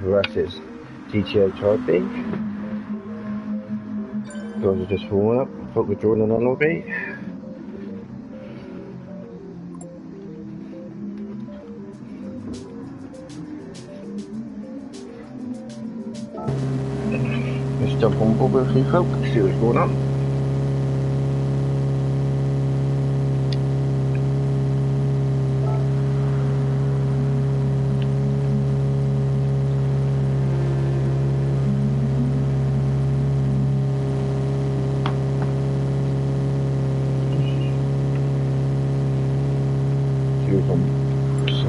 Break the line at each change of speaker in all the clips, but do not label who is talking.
versus GTHR B. Guys are just warming up. Thought we're drawing an LB. Let's jump on board with a few folk, see what's going on.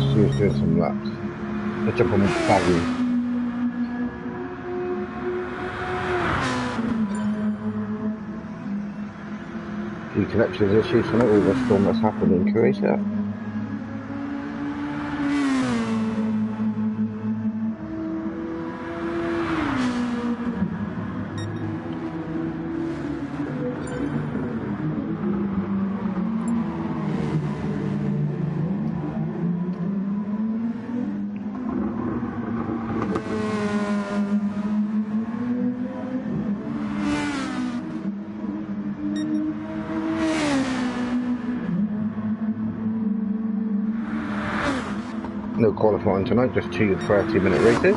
See who's doing some laps. Let's jump on Baggy. Few connections issues from it, all the storm that's happened in Croatia. No qualifying tonight, just 2 30-minute races.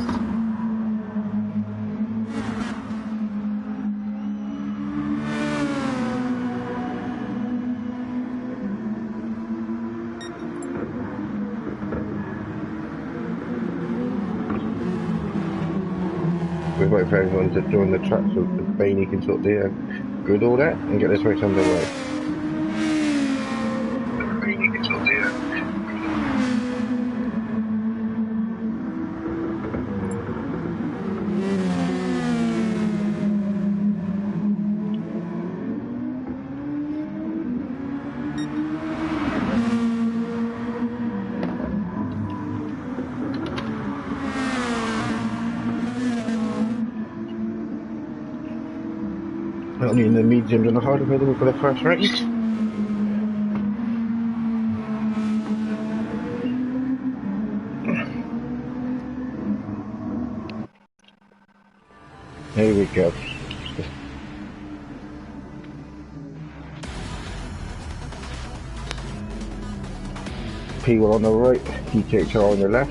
We're waiting for everyone to join the track so Bainey can sort the grid order and get this race underway. Only in the mediums and the hard available for the first race. Here we go. P1 on the right, GTHR on the left.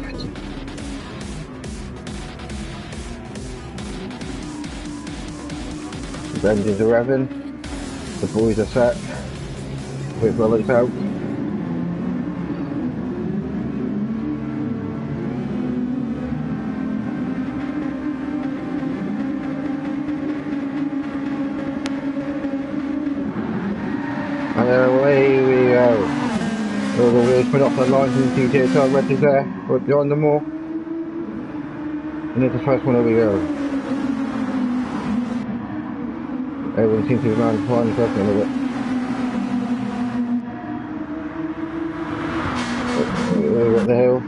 The engines are revving, the boys are set, wait for lights out. And away we go. All the wheels put off the lines and GTHR red is there, but behind them all. And there's the first one, over we go. Everyone seems to be around flying first one of it. We're at the hill.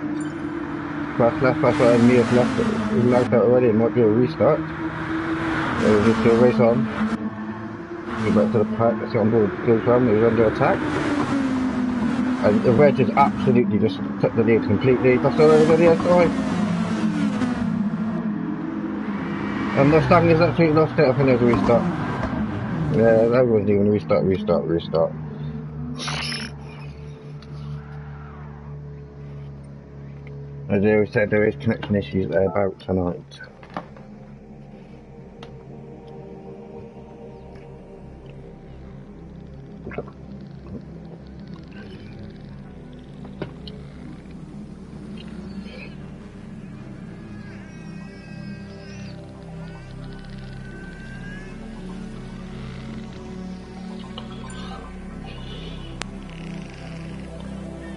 Fast left, fast right, and Mia's left. We've lagged out already, it might be a restart. So we'll just do a race on. Go back to the pack, let's get on board Gil's family, who's under attack. And the red has absolutely just took the lead completely. That's all everybody outside. And Mustang is absolutely lost it, I think there's a restart. Yeah, everyone's even restart. As I always said, there is connection issues there about tonight.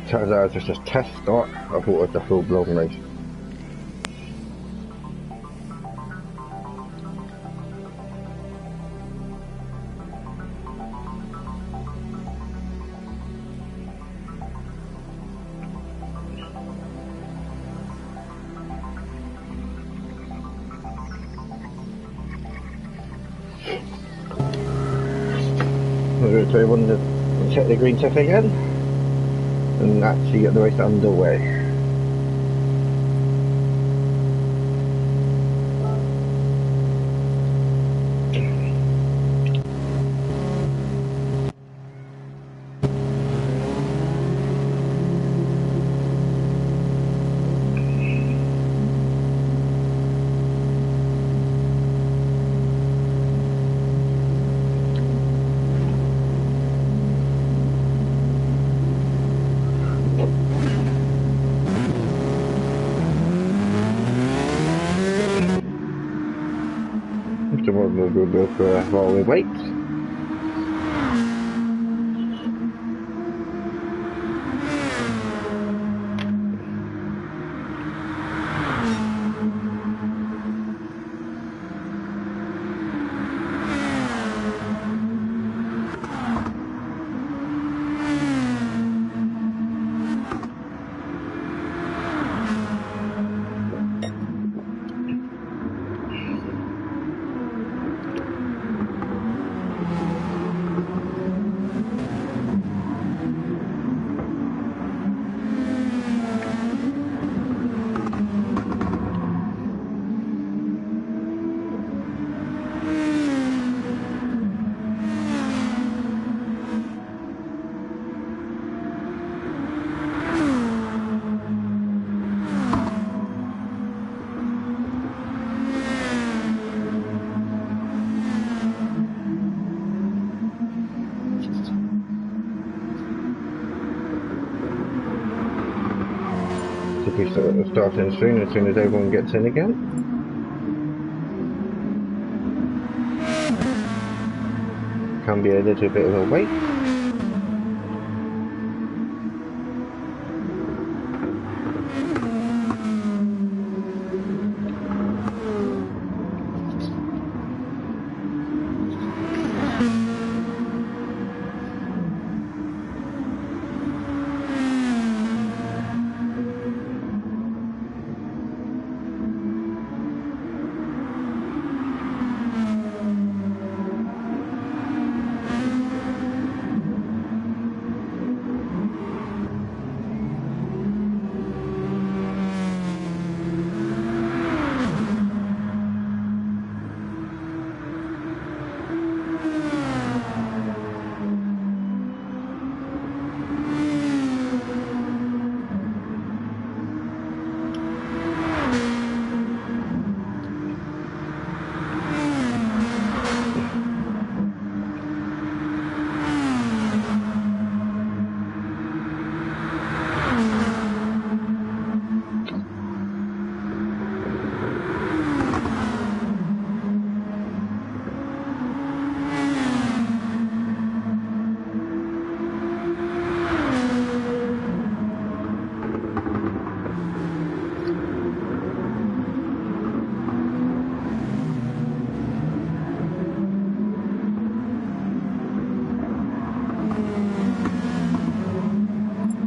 Turns out it was just a test start. I thought it was a full-blown race. So I wanted to check the green tick again and actually get the race underway. Tomorrow we'll go for while we wait. We're starting soon as everyone gets in again. Can be a little bit of a wait.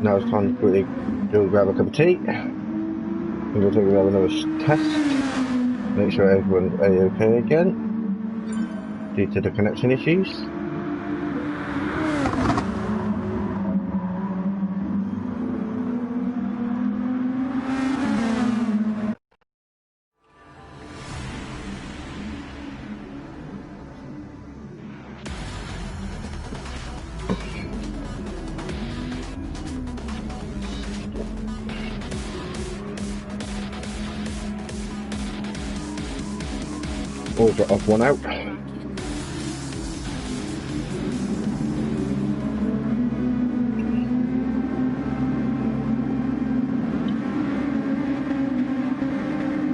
Now it's time to quickly go grab a cup of tea. I'm going to take another test. Make sure everyone's okay again due to the connection issues. Always got off one out.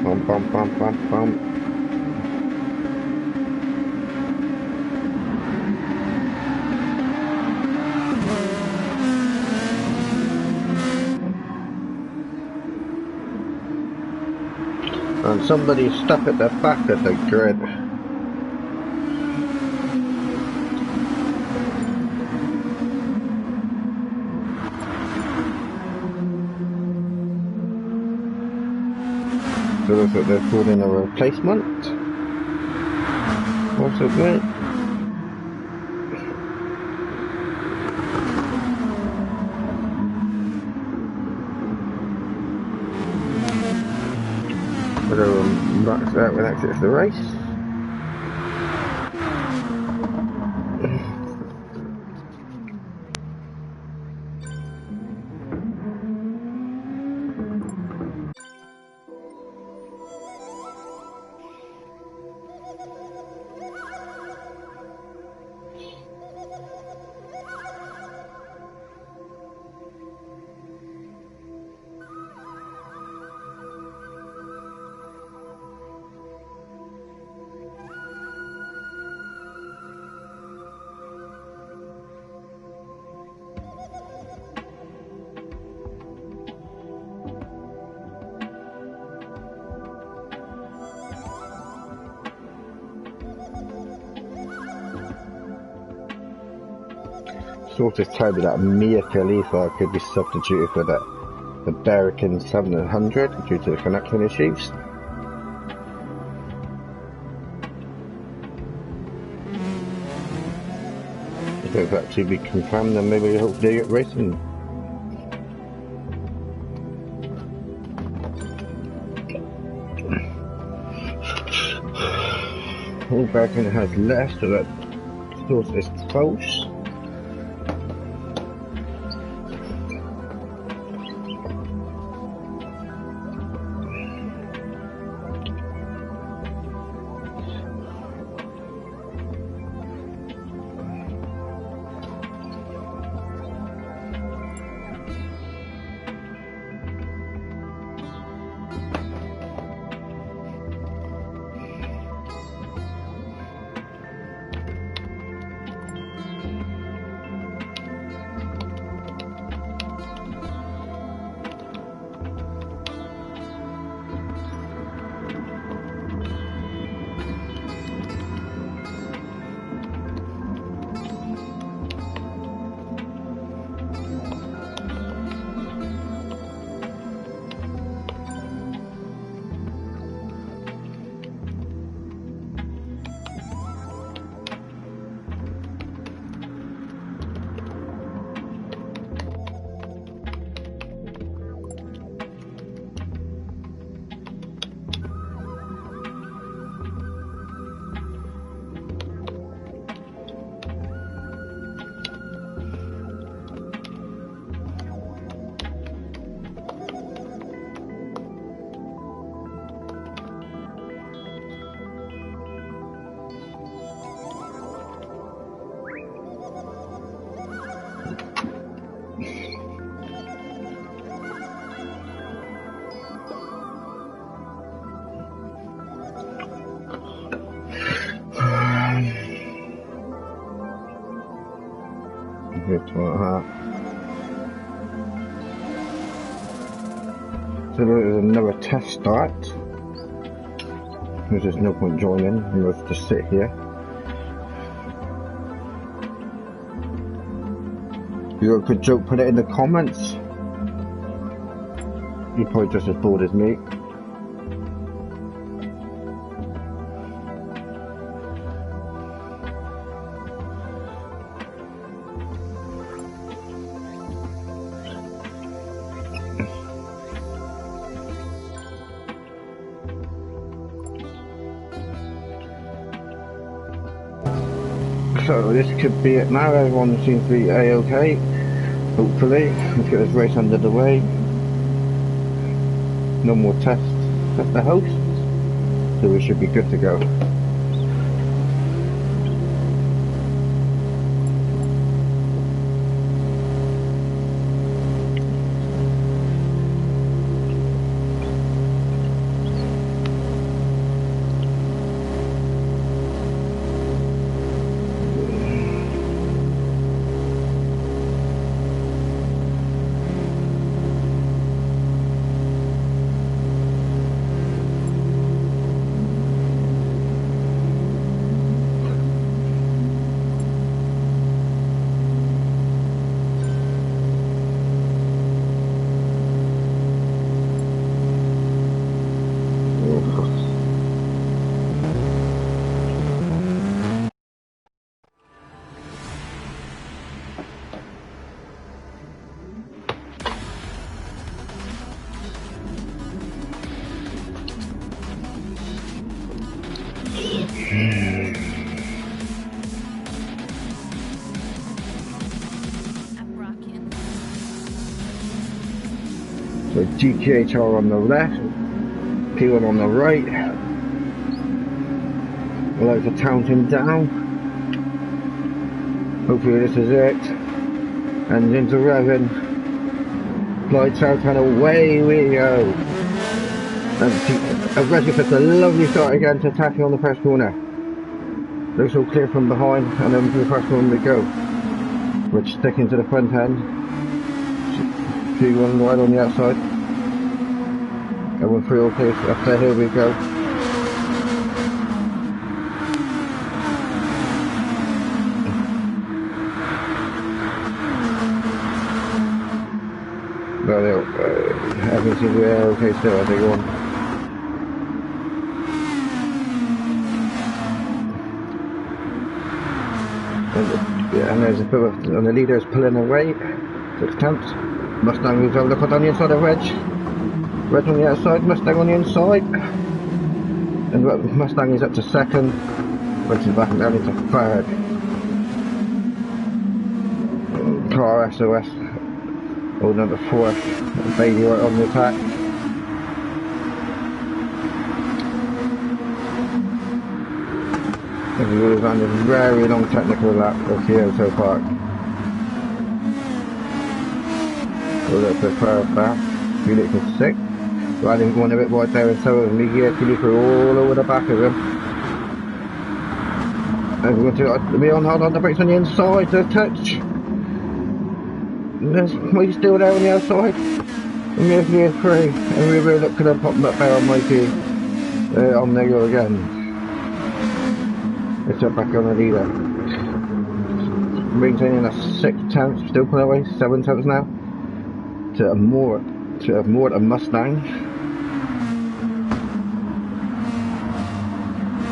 Bum bum bum bum bum. And somebody's stuck at the back of the grid. So looks like they've called in a replacement. Possibly. Whether max out when exits the race. sources tell me that Mia Khalifa could be substituted for the American 700 due to the connection issues. If it's actually be confirmed, then maybe we hope they get racing. All American has left, so that source is close. So there's another test start. There's just no point joining, we'll just sit here. If you got a good joke, put it in the comments. You're probably just as bored as me. So this could be it now, everyone seems to be A-OK, hopefully. Let's get this race under the way. No more tests, that's the host, so we should be good to go. So GTHR on the left, P1 on the right. I like to count him down. Hopefully this is it. Engines are revving. Lights out and away we go. And Reggie puts a lovely start again to tackle on the first corner. Looks all clear from behind, and then to the first corner we go. We're sticking to the front end. P1 wide on the outside. And we're free all clear, so up there, here we go. checking to see if they're okay still as they go on. And there's a bit of, and the leader is pulling away, 6 tenths. Mustang moves over, look on the inside of Reg. Reg on the outside, Mustang on the inside. And Mustang is up to second. Reg is back down into third. Car SOS, or number 4, Bailey right on the attack. Everybody's on a very long technical lap of Kyoto Park. We'll look for first back. Felix is 6th. Riding going a bit wide there and so is Miguel Felipe all over the back of him. And we're going to be on hold on the brakes on the inside to touch. He's still there on the outside. And we're 3. And we're really looking to pop that there on Mikey. On there go again. Let's jump back on the leader. Maintaining a 6 tenths, still pulling away, 7 tenths now. To have more a Mustang.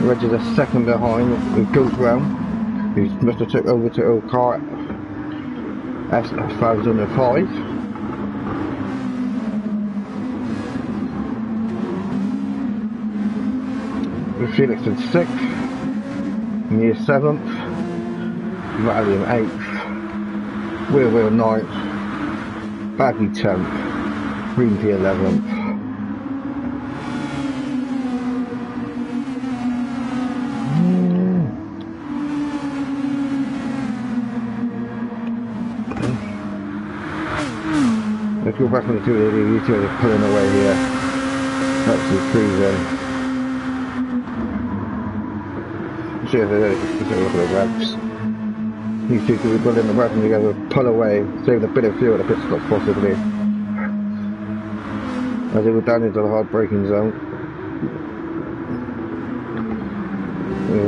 Reg is a second behind with Ghost Round, who must have took over to old car S505. With Felix in 6th, Near 7th, Valium 8th, Wheel 9th, Baggy 10th, Green P 11th. Let's go back on the 2 of these two are pulling away here. That's the cruising. See if there's a look at the revs. These two could be pulling the weapon together, pull away, save a bit of fuel at the pit stop possibly. As they go down into the hard braking zone.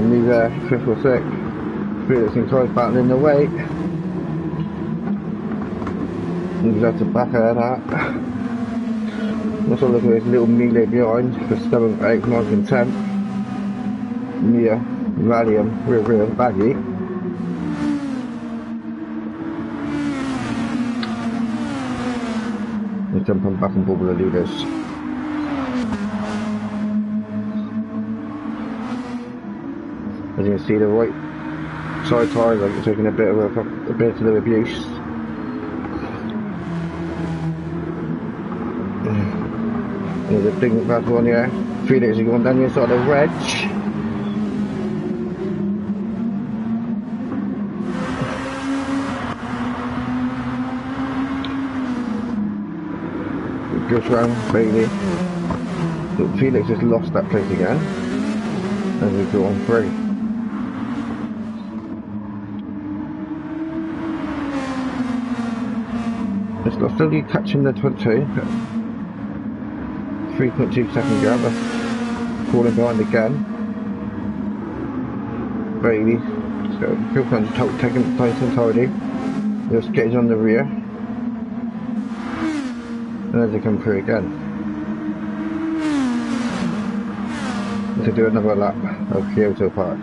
Me there, 5th or 6th. Felix and Troy's battling the way. He's at the back of that. Let's have a look at this little melee behind for 7th, 8th, 9th and 10th. Mia, Valium, real Baggy. Let's jump on back and bubble the leaders. As you can see, the right side tyres are taking a bit of the abuse. There's a big fast one here. Felix is going down the inside of Reg. Goes round Bailey. Look, Felix just lost that place again. And we go on 3. It's got slowly catching the 22. 3.2 second gap. That's falling behind again. Bailey. So fuel control taking place entirely. Just getting on the rear. And as they come through again. To do another lap of Kyoto Park.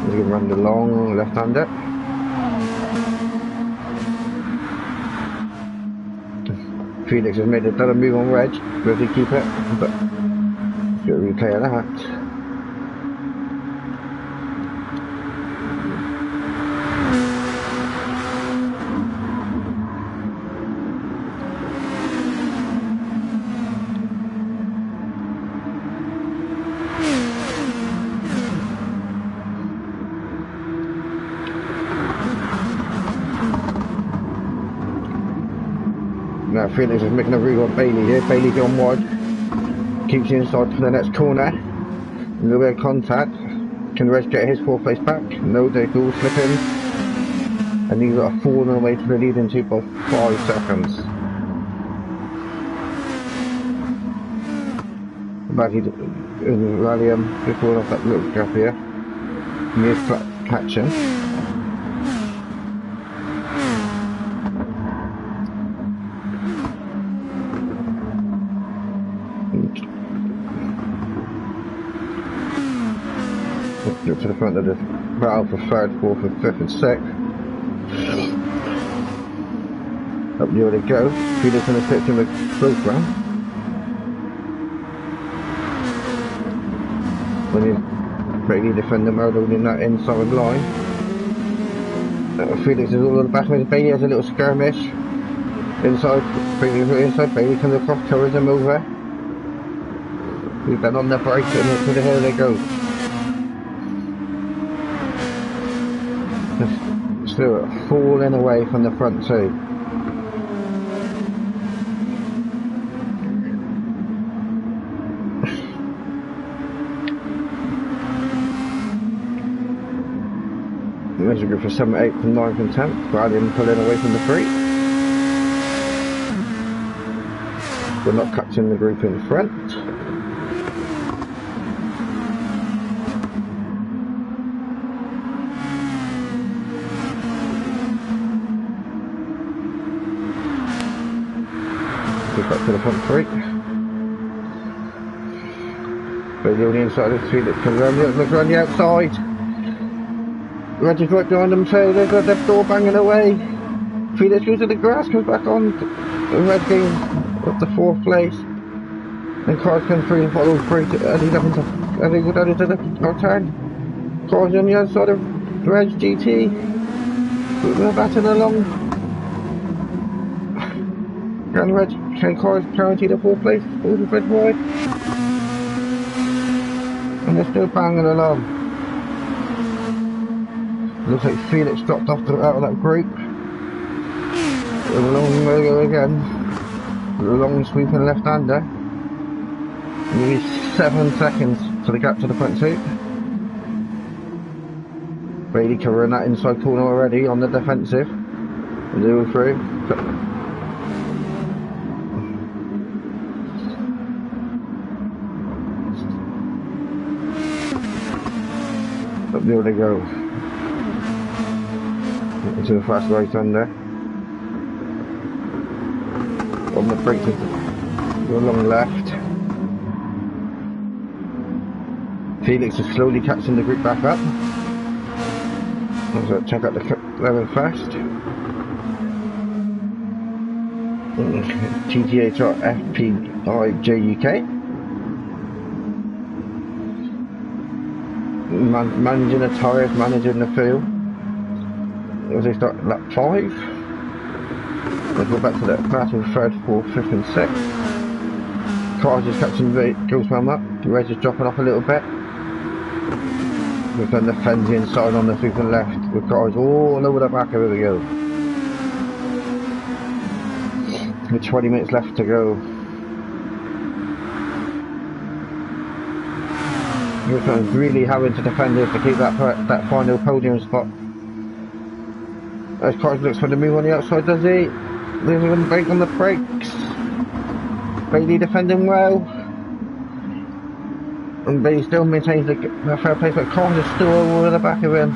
As you can run the long left-hander. Felix has made another move on Reg. Will he keep it? But let's get a replay of that. Now Felix is making a move on Bailey here. Bailey gone wide. Keeps the inside for the next corner. A little bit of contact. Can Reg get his 4th place back? No, they're all slipping. And these are falling away to the leading 2 by 5 seconds. Baggy in Valium before off that little gap here. Near catching. Let's get to the front of the battle for 3rd, 4th and 5th and 6th. Up the order go. Felix going to sit in the both round. When he's ready to defend the mode in that inside line. Felix is all on the back of his Bailey has a little skirmish. Inside, Bailey comes across, covers him over. He's been on the brake and to the hill they go. Still falling away from the front two. There's a group for 7th, 8th and 9th and 10th. Bradley pulling away from the 3. We're not catching the group in front. We're back to the front 3. But the only inside of the 3 that comes around, looks around the outside. Reggie's right behind them too, they've got their door banging away. Felix goes to the grass, comes back on. Reggie up to 4th place. And cars come through and follow through as he's having to go down into the turn. Cars on the other side of Reg GT. We're batting along. And Reg cars guaranteed a 4th place, all the red wide. And they're still banging along. Looks like Felix dropped off out of that group. A long way to go again. A long sweeping left-hander. Nearly 7 seconds to the gap to the front 2. Brady covering that inside corner already on the defensive. 0-3. Up there they go. Into the fast right under. On the brakes to the long left. Felix is slowly catching the group back up. So check out the level fast. GTHR FPIJUK. Managing the tyres, managing the fuel. As they start lap 5, let's go back to that battle 3rd, 4th, 5th and 6th. Cars just catching the goes round up, the Reg is dropping off a little bit. We've done the fence inside on the super left, with cars all over the back of it we go. With 20 minutes left to go. We're really having to defend it to keep that final podium spot. As Cars looks for the move on the outside, does he? There's a brake on the brakes. Bailey defending well. And Bailey still maintains the fair play, but Cars is still over the back of him.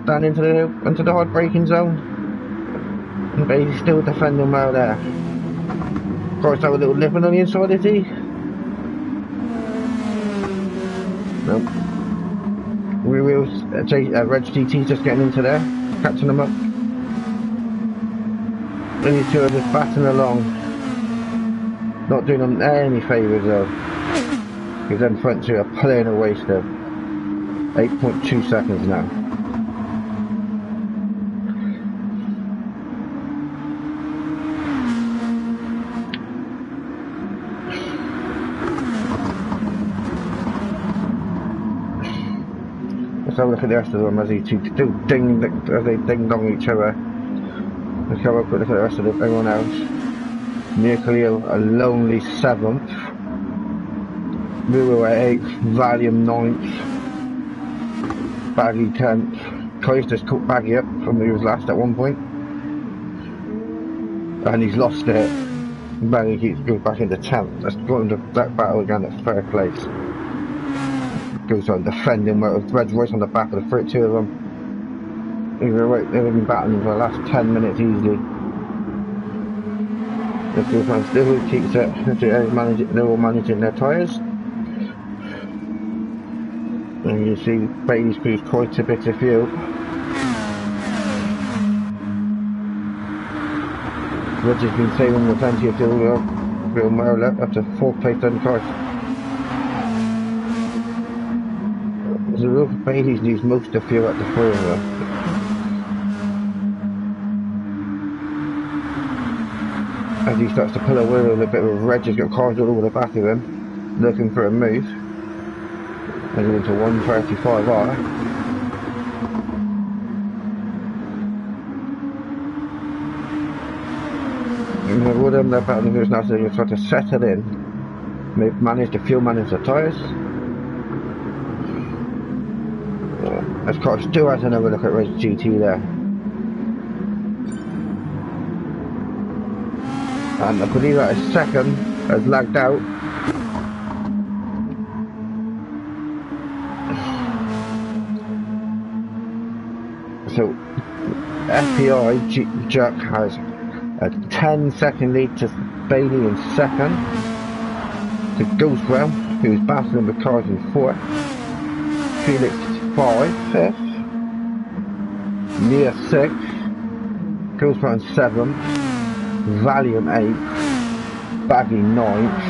Down into the hard braking zone. And Bailey's still defending well there. Cars have a little lip on the inside, is he? Nope. Reg GT's just getting into there. Catching them up. And these two are just batting along. Not doing them any favours though. Because then front 2 are pulling away still. 8.2 seconds now. Let's have a look at the rest of them as they ding dong each other. Let's have a quick look at the rest of everyone else. Mia Khalil a lonely 7th. Muru at 8th, Valium 9th, Baggy 10th. Kai's just caught Baggy up from who was last at one point. And he's lost it. Baggy keeps going back into 10th. Let's go into that battle again at 3rd place. Goes on defending where Red's right on the back of the front 2 of them. They've been battling for the last 10 minutes easily. The two fans still keeps it, they're all managing their tyres. And you see Bailey's used quite a bit of fuel. Reg has been saving the plenty of fuel real well up to 4th place on the course. There's a real Bailey's needs most of fuel at the free though. As he starts to pull away a little bit, Reg has got cars all over the back of him, looking for a move. Heading into 135R. And all them there battling who's now saying you're trying to settle in. They've managed to fuel manage the tyres. As car still has another look at Reg GT there. And I believe that his second has lagged out. So FPI Jerk has a 10-second lead to Bailey in second, to Ghostwell, who's battling with cars in 4th, Felix 5th, Mia 6th, Ghostwell in 7th, Valiant 8th, Baggy 9th,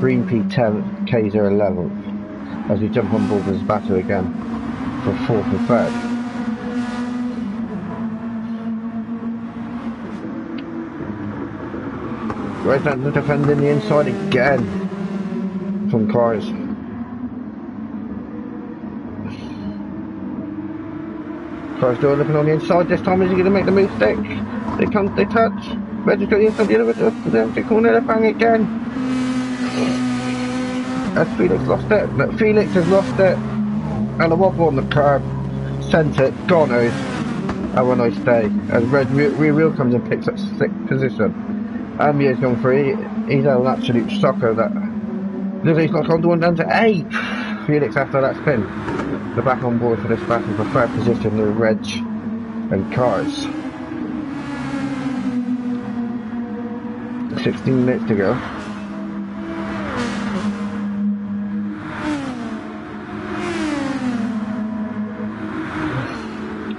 Green P 10th, Kaiser 11th, as we jump on board this battle again for 4th and 3rd. Right now they're defending the inside again from cars. Cars still looking on the inside. This time is he going to make the move stick? They come, they touch. Red's got the inside, the other corner, they bang again. As Felix lost it. Look, Felix has lost it. And a wobble on the curb. Sent it, gone out. Have a nice day. As Red rear comes and picks up 6th position. Mia's gone free. He's had an absolute shocker that looks he's not gone to one down to 8th. Felix after that spin. They're back on board for this battle for 3rd position with Reg and cars. 16 minutes to go.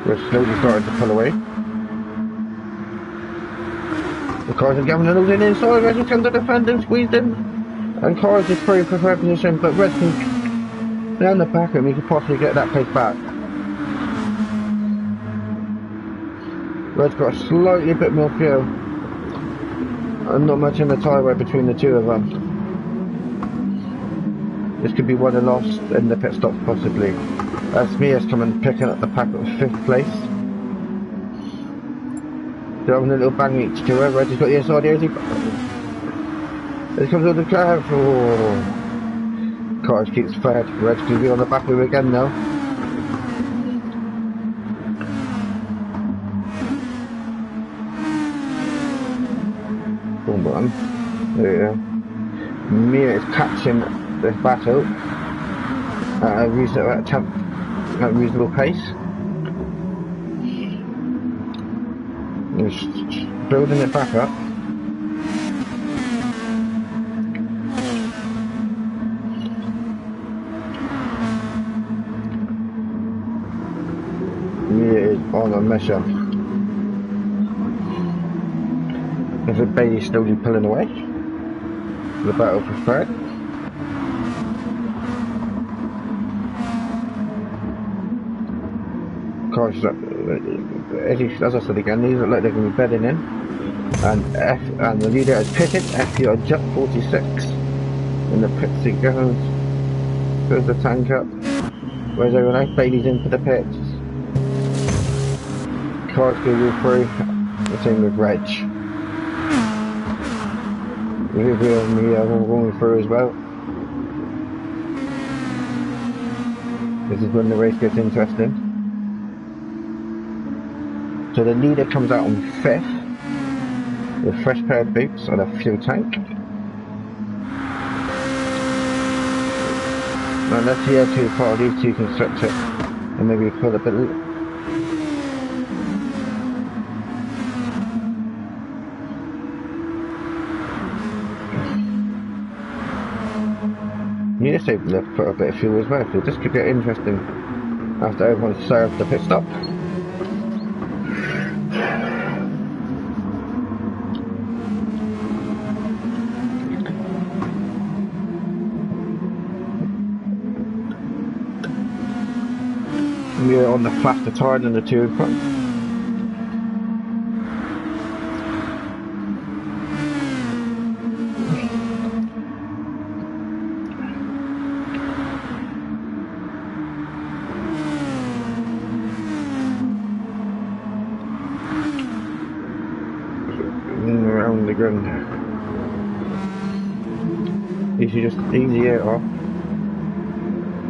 We're slowly starting to pull away. The cars are giving a load in inside, Reg comes to defend and squeezed in. And cars is free for 3rd position, but Reg can down the back of him, he could possibly get that place back. Red's got a slightly bit more fuel. And not much in the tyre wear between the two of them. This could be won and lost in the pit stops possibly. As Mia's coming picking up the pack at 5th place. They're having a little bang each to her. Red's got the inside here. Here comes all the crowd. Oh. Cars keeps third. Red's going to be on the back of him again now. Boom, boom. There we go. Mia is catching this battle at a reasonable pace. He's building it back up. On a measure. There's a Bailey slowly pulling away. The battle for 3rd. Cars, as I said again, these look like they're going to be bedding in. And the leader has pitted. FPI Jet 46 in the pits he goes. Goes the tank up. Where's everyone else? Bailey's in for the pits. Cars go through, the same with Reg. Vivian and Mia all going through as well. This is when the race gets interesting. So the leader comes out on 5th with a fresh pair of boots and a fuel tank. Now let's see how too far these two can stretch it and maybe pull a bit. Need to save the for a bit of fuel as well, so this could get interesting after everyone's served the pit stop. We're on the faster tire than the two in front. Around the ground. You should just easy it off.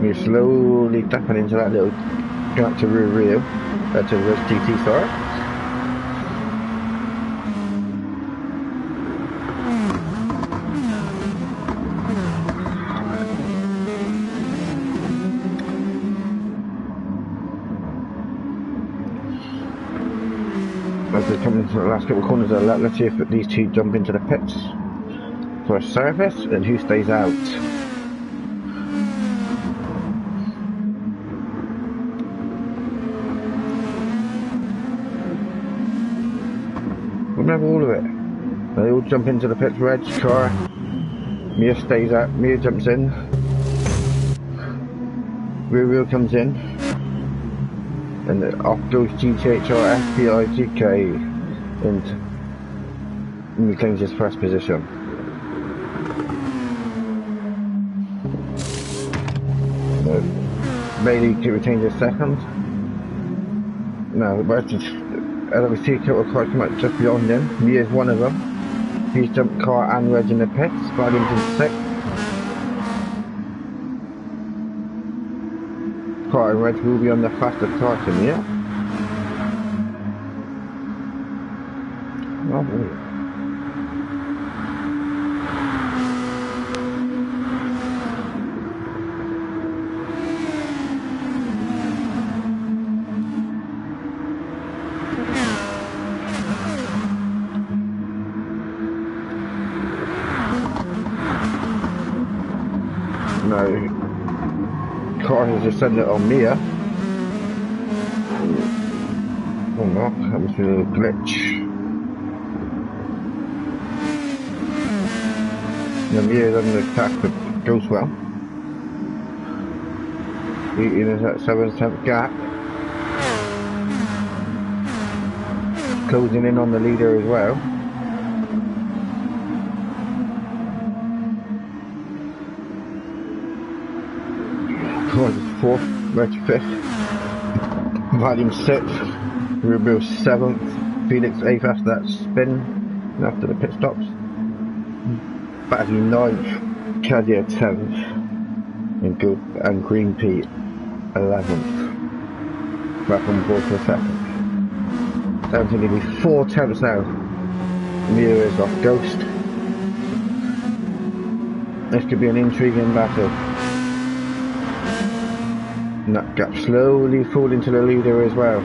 You're slowly tapping into that little gap to rear wheel, to the GTHR. As they come into the last couple of corners of the lap, let's see if these two jump into the pits for a service and who stays out. Remember all of it. They all jump into the pits. Reg car. Mia stays out. Mia jumps in. Rear wheel comes in. And off goes GTHR FPIGK and reclaims his first position. Bailey retains his second. Now, but we see a couple of cars come out just beyond him. Mia's one of them. He's jumped car and Reg in the pits. Williams in sixth. Car and Reg will be on the faster car to Mia. Oh, boy. No, car has just sent it on Mia. Oh no, that must be a little glitch. The Mia's under attack, but goes well. Eating is at 7/10 gap. Closing in on the leader as well. Cars is 4th, Reg 5th, Volume 6th, Rubio 7th, Felix 8th after that spin, and after the pit stops. Battery 9th, Cadia 10th, and Green P 11th. Back on board for a second. Down to nearly 4 tenths now. Mia is off Ghost. This could be an intriguing battle. And that gap slowly falling to the leader as well.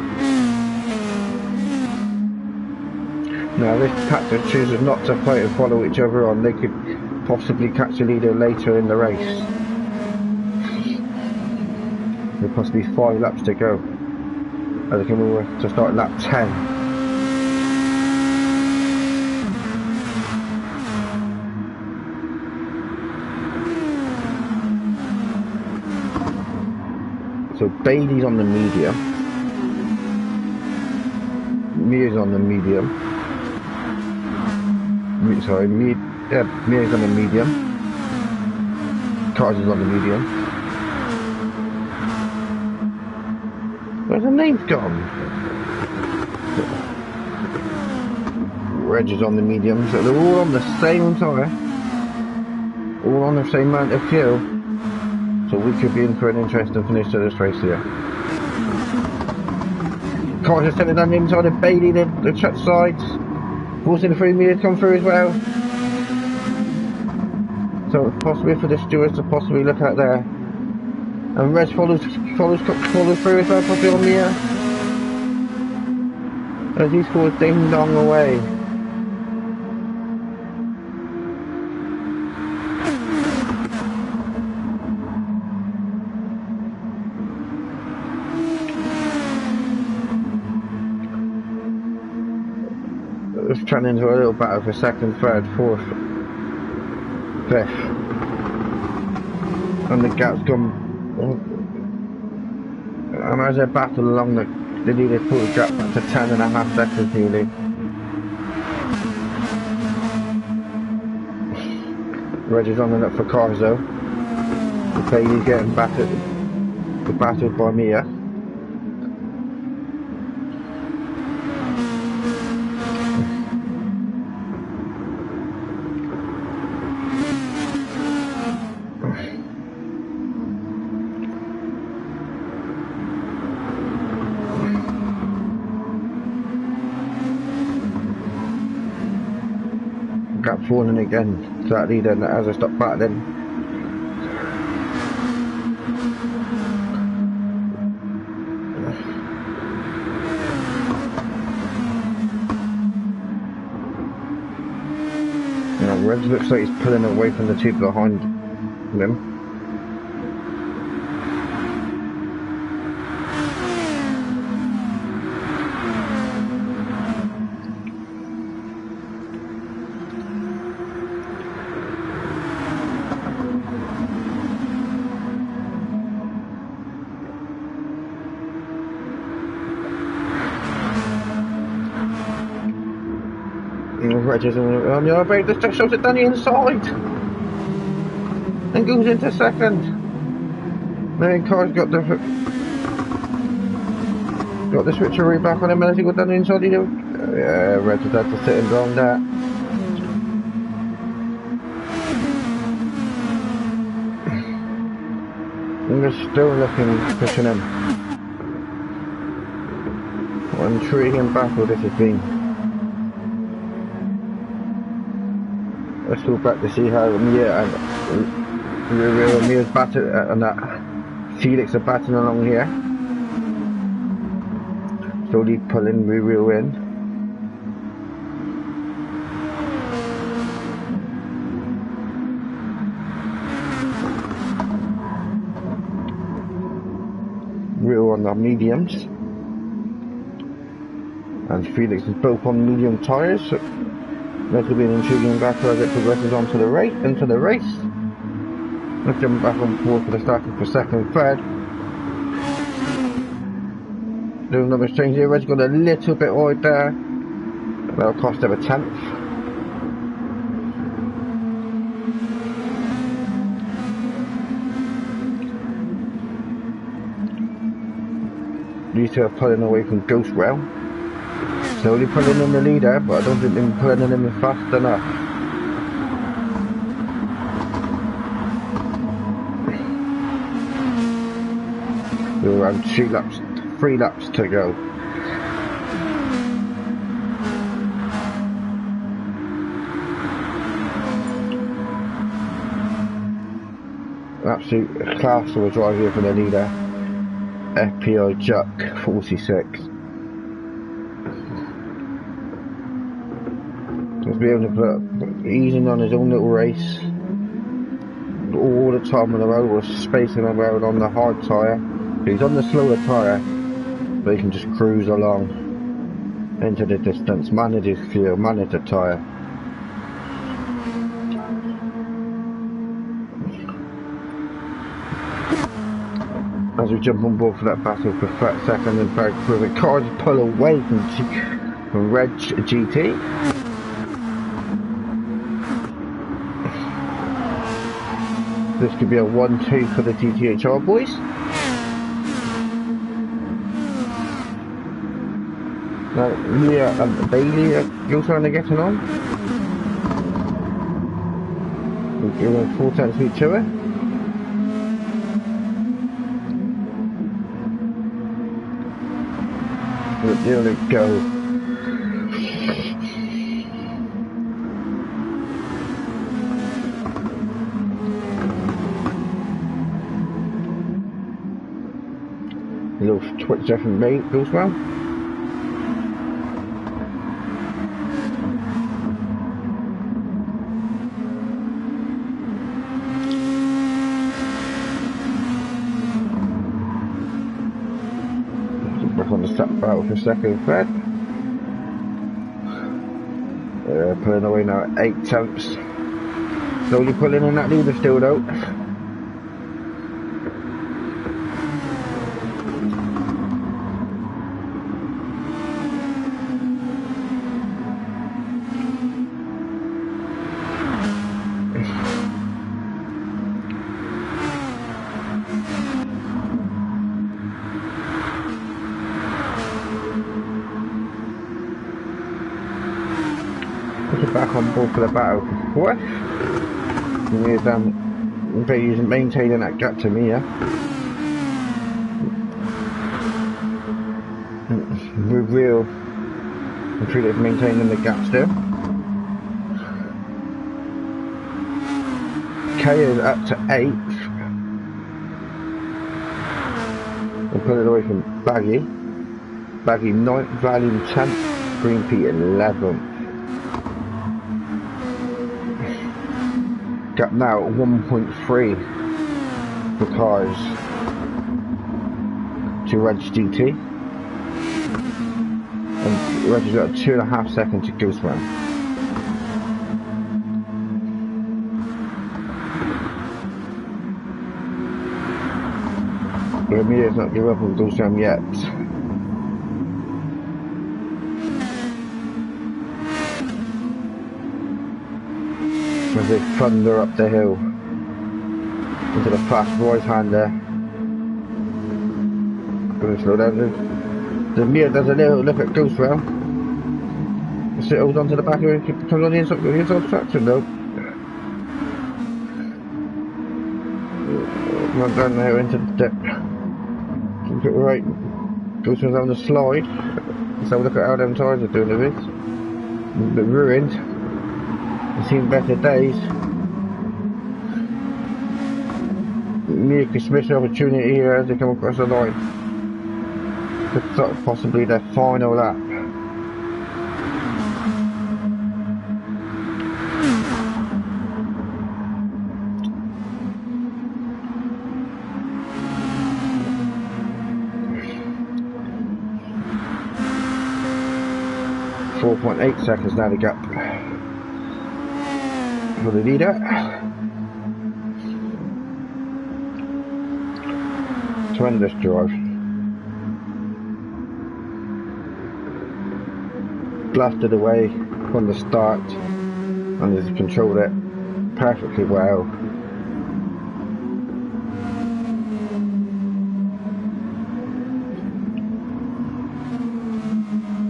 Now this tactic chooses not to fight and follow each other on. They could possibly catch the leader later in the race. There's possibly 5 laps to go. As they come over to start lap 10. So Bailey's on the medium. Mia's on the medium. Sorry, Mia's on the medium. Cars is on the medium. Where's the name's gone? Reg is on the medium, so they're all on the same tyre. All on the same amount of fuel. So we could be in for an interesting finish to this race here. Cars are sending down the inside of Bailey, the track sides. Forcing through Mia to come through as well. So possibly for the stewards to possibly look out there. And Reg follows through as well, possibly on Mia. As he scores ding dong away. turned into a little battle for second, third, fourth, fifth. And the gap's gone. And as I battle along, they needed to pull the gap back to 10.5 seconds nearly. Reg is on and up for cars though. The Bailey's getting battered by Mia. Gap falling again to that leader as I stop battling. Now Reg looks like he's pulling away from the two behind him. Reg is on the other way, this just shows it down the inside and goes into second. Then car's got the switcheroo back on him and as he got down the inside, yeah, Reg has had to sit him on that. And they're still looking, pushing him. What an intriguing battle this has been. Let's go back to see how Mia and Mia's battered and that Felix are battling along here. Slowly pulling Real in. Real on the mediums. And Felix is both on medium tyres. So this will be an intriguing battle as it progresses onto the race, into the race. Let's jump back on board for the starting for second, third. Doing another change here, Red's got a little bit wide there. That'll cost him a 10th. These two are pulling away from Ghostwell. Slowly pulling in the leader, but I don't think they're pulling him fast enough. We're around 3 laps to go. Absolute class of a drive here for the leader. FPI Juck 46. He's be able to put easing on his own little race all the time on the road, or spacing the road on the hard tyre. He's on the slower tyre, but he can just cruise along into the distance, manage his fuel, manage the tyre. As we jump on board for that battle for second and third, the cars pull away from Reg GT. This could be a 1-2 for the GTHR boys. Now, Mia and Bailey are still trying to get on. We're giving 4 tenths to each other. There we go. A little twitch there from me as well. Back on the step battle for second and third. Pulling away now at 8 tenths. Slowly pulling in that leader still though. Back on board for the battle. What? He's maintaining that gap to me, yeah? With real intuitive maintaining the gap still. K is up to 8th. We'll put it away from Baggy. Baggy 9th, Valium 10th, Green P 11th. Gap now at 1.3 for cars to Reg GT, and Reg has got 2.5 seconds to Goose Run. But Amelia's not give up on Goose Run yet. As they thunder up the hill into the fast right hander. Going to slow down. The Mia does a little look at Ghost Rail. It holds onto the back of it, comes on the inside traction though. Run down there into the dip. Look at right. Ghost Rail's on the slide. Let's have a look at how them tyres are doing a bit. A bit ruined. I've seen better days. Mia could miss the opportunity here as they come across the line. Possibly their final lap. .8 seconds now to gap for the leader. To end this drive. Blasted away from the start and has controlled it perfectly well.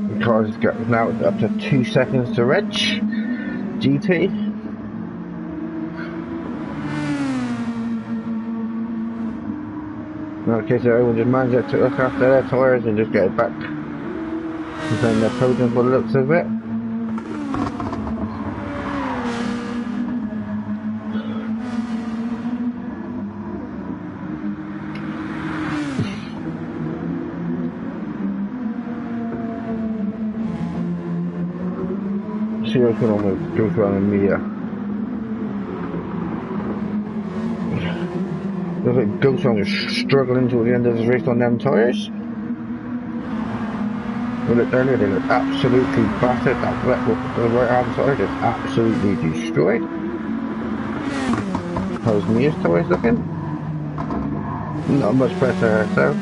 The car's got now up to 2 seconds to Reg GT. Now in case everyone just manages to look after their tyres and just get it back and then their podium by the looks of it. See what's going on with Ghost Rail and Mia. Looks like Ghost Rail is struggling to the end of this race on them tyres. We looked earlier, they looked absolutely battered. That the right hand side is absolutely destroyed. How's Mia's tyres looking? Not much better herself.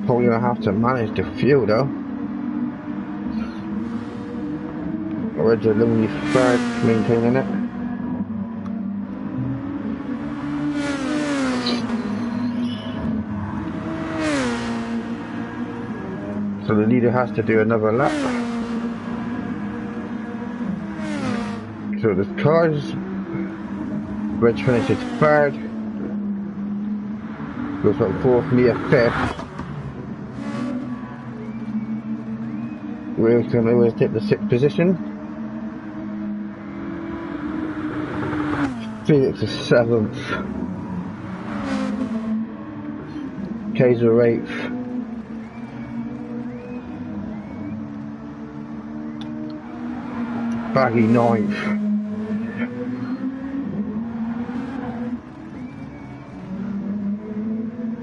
Probably gonna have to manage the fuel though. Already lonely third, maintaining it. So the leader has to do another lap. So the cars, Reg finishes third, goes from fourth, Mia fifth. We're going to take the sixth position. Felix is 7th, Kaiser 8th, Baggy 9th,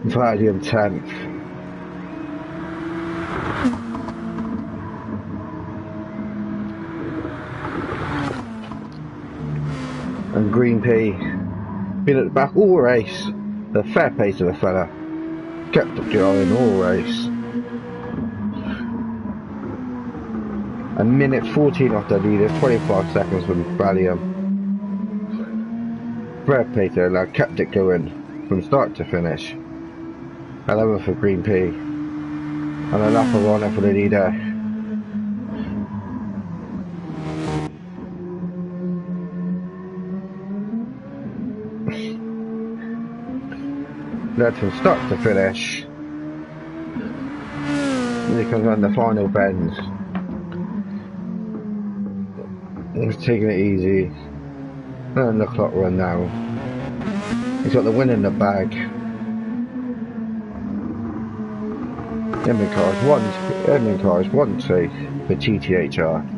Valium 10th. Green P. Been at the back all race. The fair pace of the fella. Kept up going all race. A minute 14 off the leader, 25 seconds from Valium. Fair pace there, lad. Kept it going from start to finish. 11 for Green P. And a lap of runner for the leader. Led from start to finish. And he comes on the final bend. He's taking it easy. And the clock run now. He's got the win in the bag. Ending cars 1, 2 for GTHR.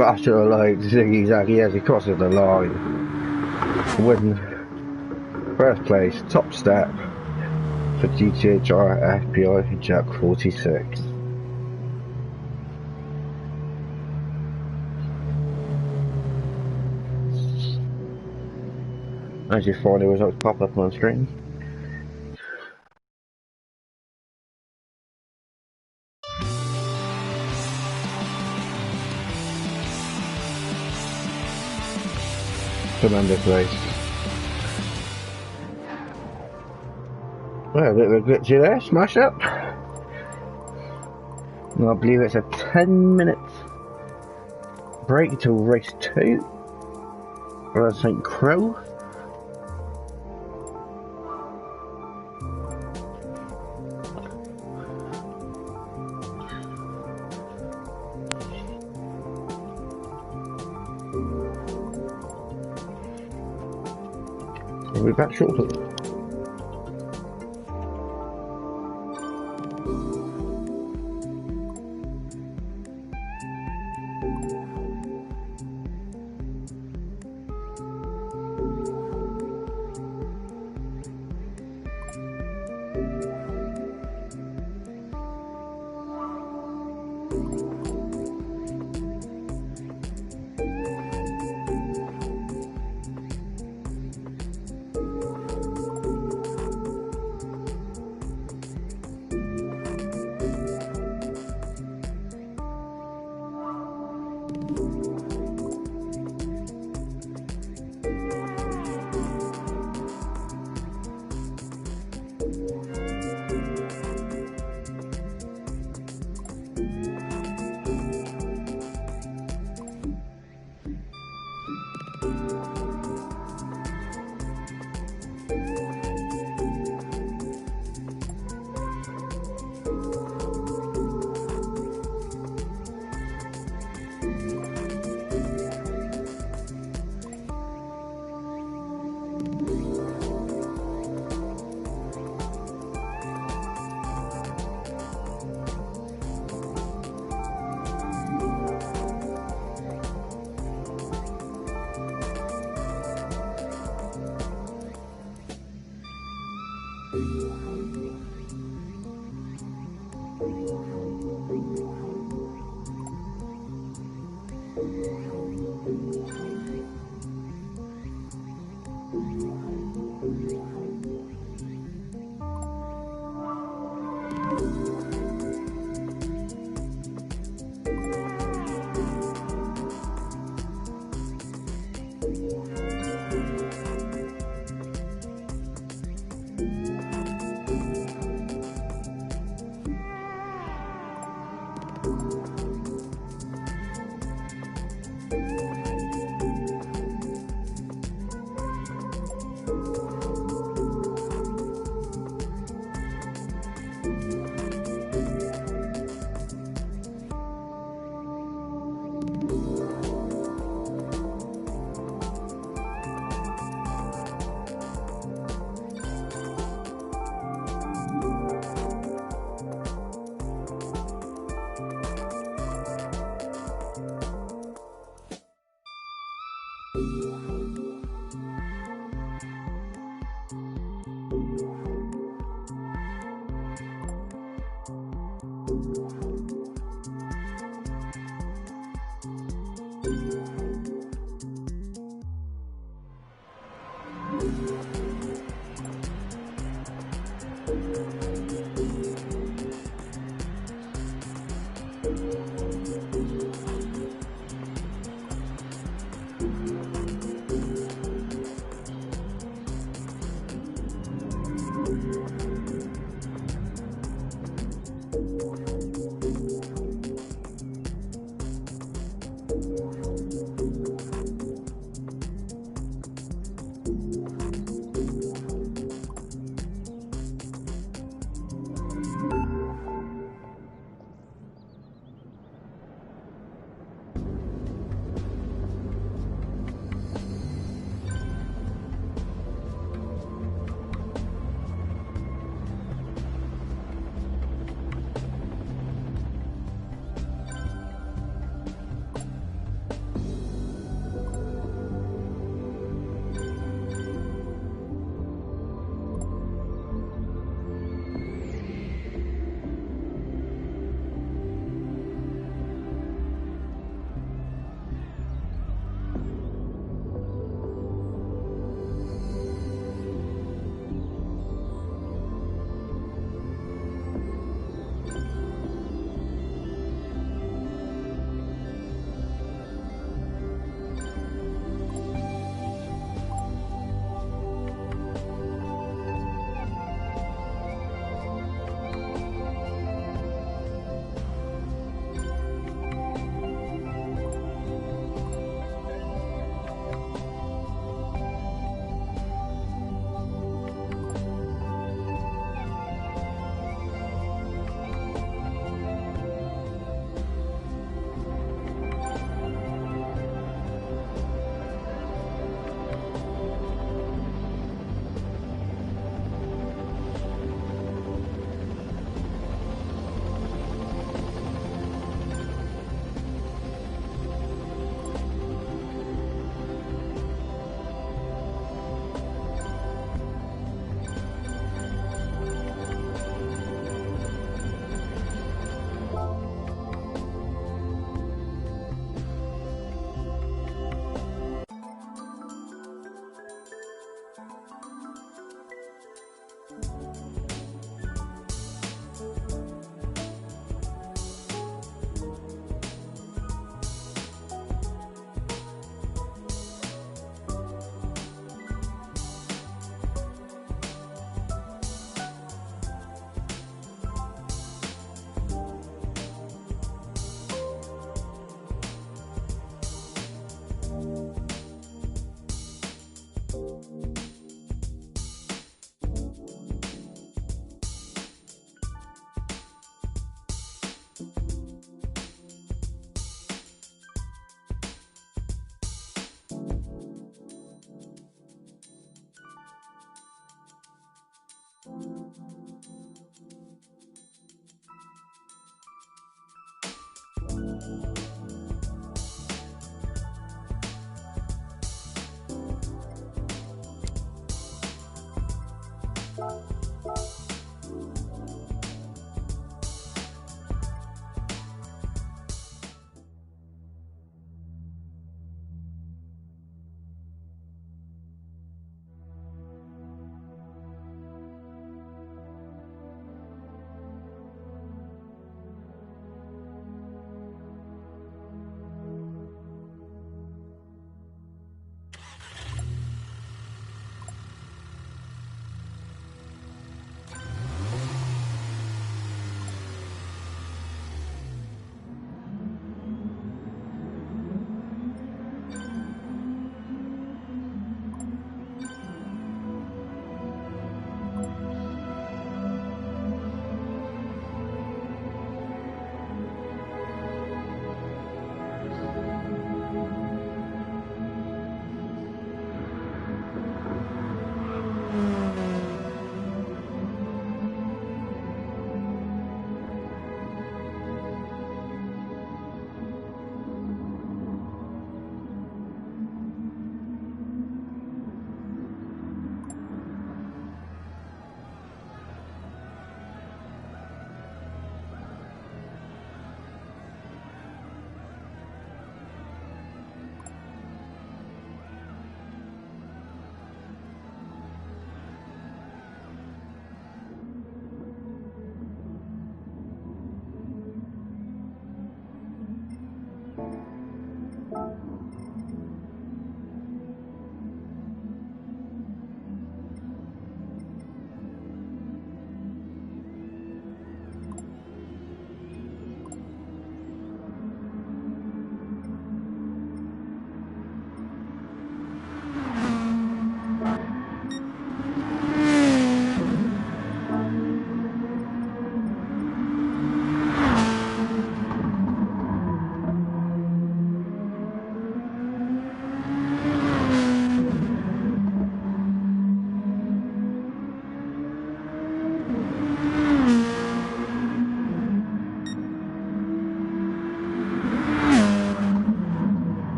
After the line, exactly as he crosses the line, win first place, top step for GTHR FPI Jack 46. As you find the results pop up on screen. Tremendous race. Well, a bit of a glitchy there, smash up. And I believe it's a 10-minute break till race 2 around St. Crow. We'll be back shortly.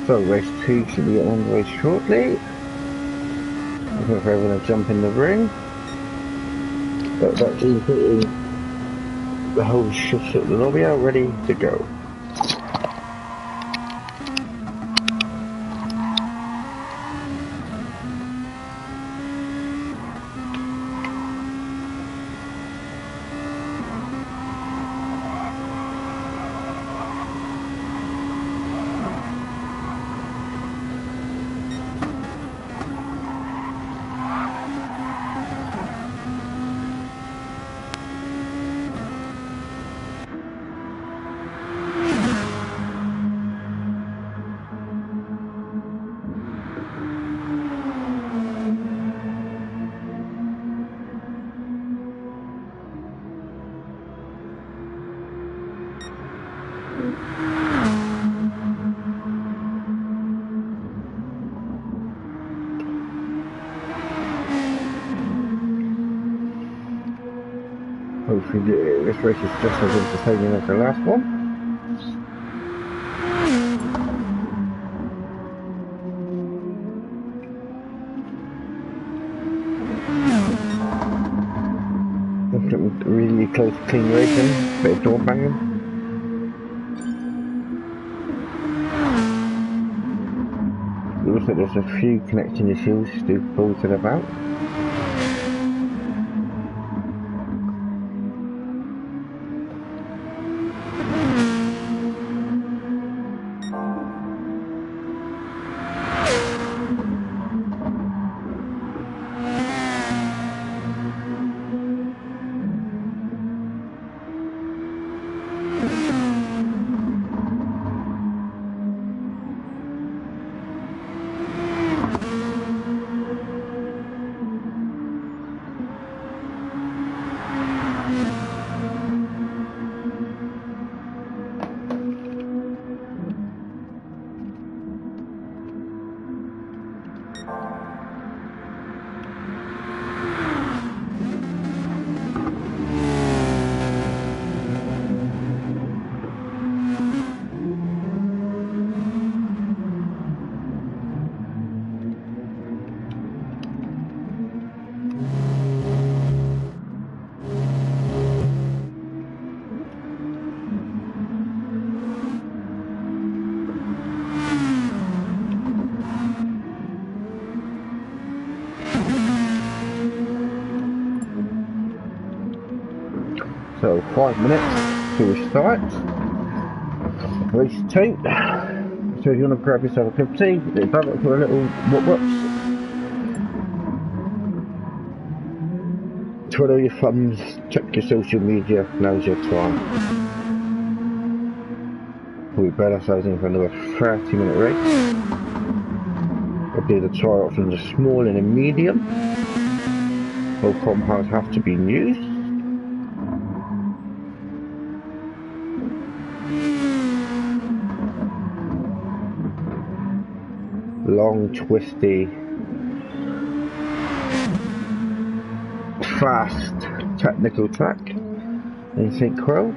So race 2 should be getting underway shortly. I think we're going to jump in the ring. But that's including the whole shift at the lobby are ready to go. Hopefully this race is just as entertaining as the last one. Really close, clean racing, bit of door banging. looks like there's a few connection issues still bolted about. So 5 minutes till we start. Race 2. So if you want to grab yourself a cup of tea, grab it for a little whoop-whoops. Twiddle your thumbs, check your social media, now's your time. We bet ourselves in for another 30-minute race. We'll do the try options of small and a medium. Both compounds have to be used. Long, twisty, fast, technical track in St. Croix.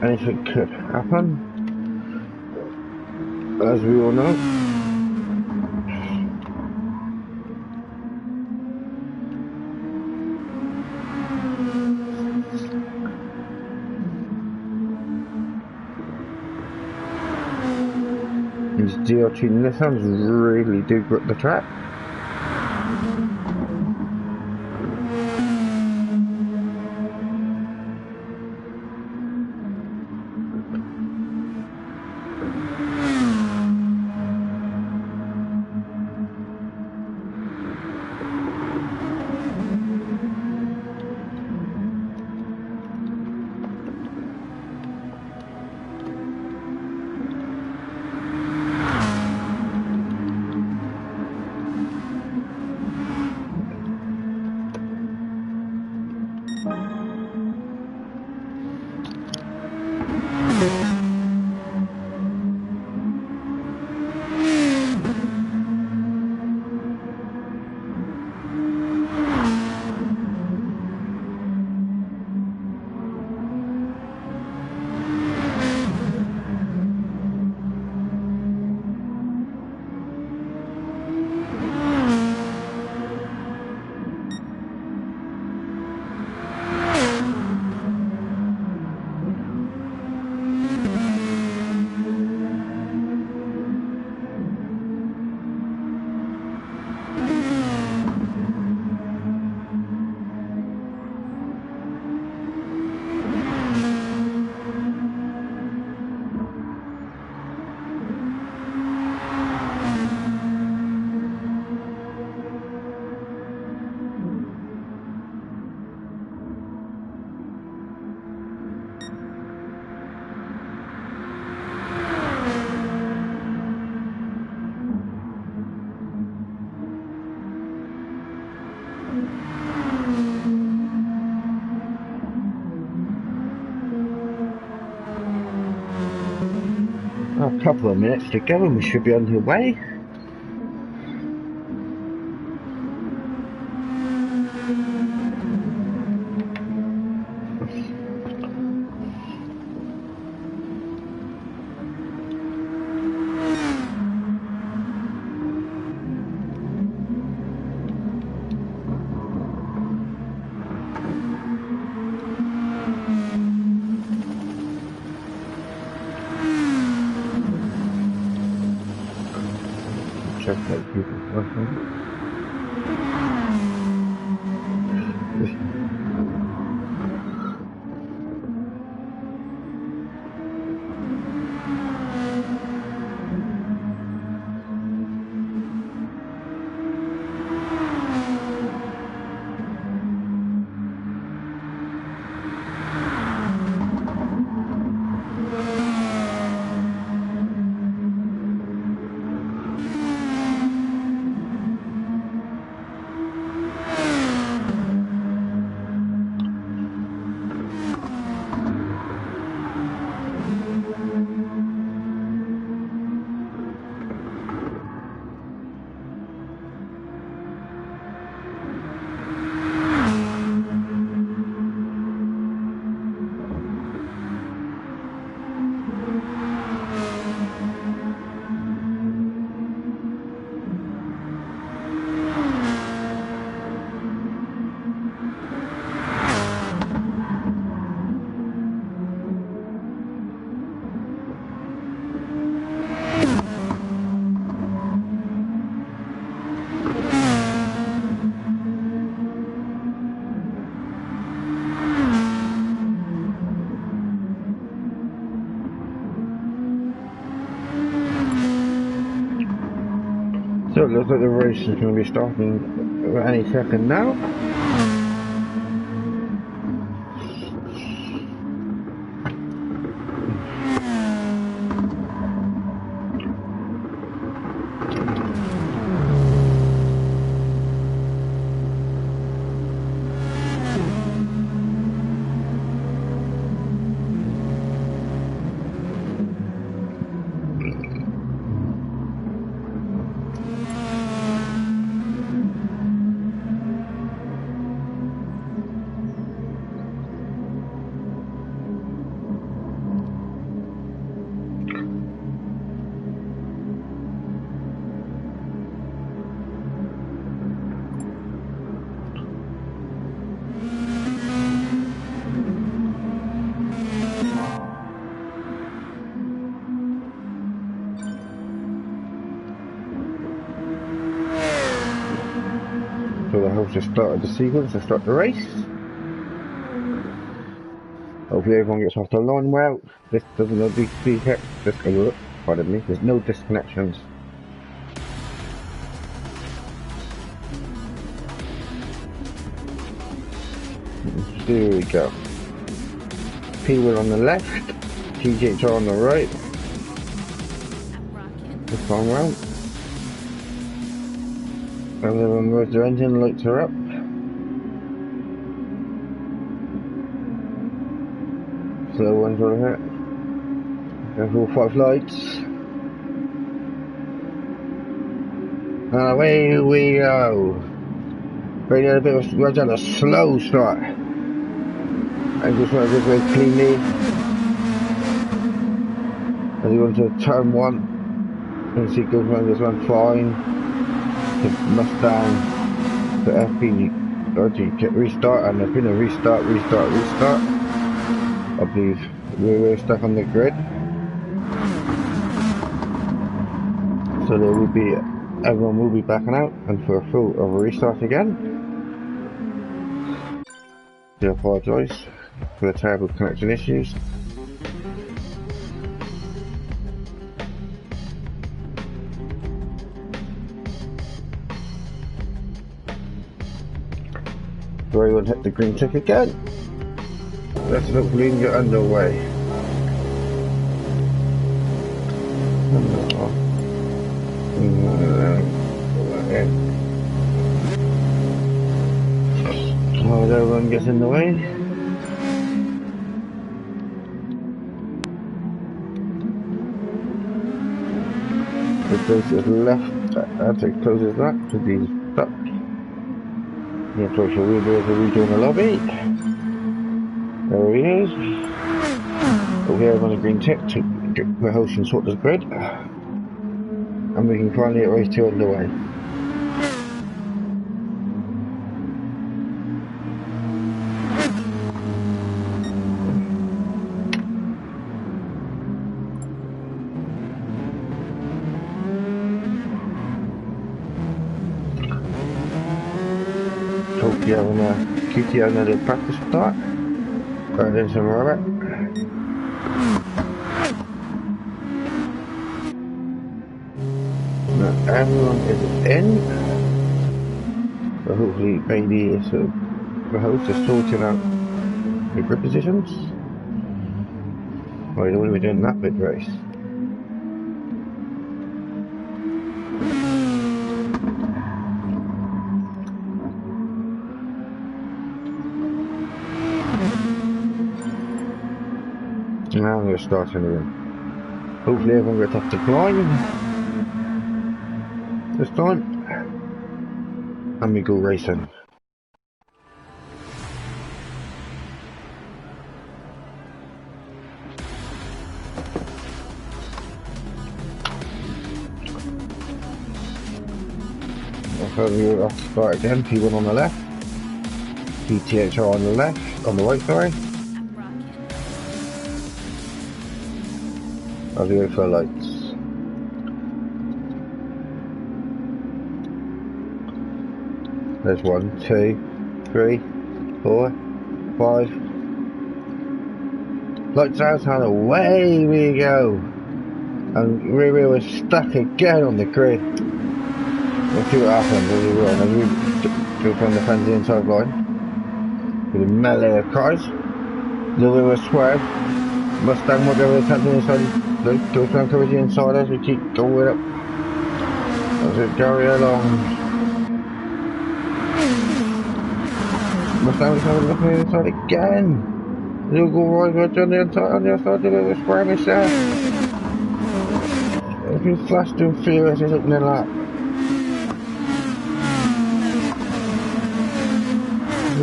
Anything could happen, as we all know. These GTHR Nissans really do grip the track. A couple of minutes to go and we should be on the way. check like people working. So it looks like the race is going to be starting any second now. So the host just started the sequence to start the race. Hopefully everyone gets off the line well. This doesn't look detect. Pardon me. There's no disconnections. There we go. P1 on the left, GTHR on the right. This one round. Everyone moves their engine, lights are up. Slow ones on here. There's all 5 lights. And away we go. We're done a slow start. I just want to go very cleanly. As you want to turn 1. You can see goes around this one fine. The Mustang, the FP restart, and there's been a restart. I believe we're stuck on the grid. So there will be, everyone will be backing out and for a full restart again. I apologise for the terrible connection issues. So everyone hit the green tick again. Let's hopefully get underway. Oh, everyone gets in the way. It goes to the left as it closes that to be stuck. Yeah, so we'll be able to rejoin the lobby. There he is. Over here on the green tick to get the host and sort this grid. And we can finally get race 2 underway. having a QTO another practice start. Right in some rabbit. Now everyone is in. So hopefully maybe it's the host is sorting out the grip positions. Well, you don't want to be doing that bit race. Now I'm going to start in the room. Hopefully everyone gets off the climb this time. And we go racing. So we're off to start again. P1 on the left. GTHR on the left. On the right, sorry. I'll go for lights. There's 1, 2, 3, 4, 5. Lights out and away we go. And we were stuck again on the grid. We'll see what happens as we will. As we go from the fence the inside line. With a melee of cars. Little bit of a swerve. Mustang will go with the inside. Goes around towards the inside as we keep going up. As we carry along. Mustang will come up on the inside again. They'll go right on the inside, on the other side, they'll squirmish there. If you flash to furious, it's opening lap.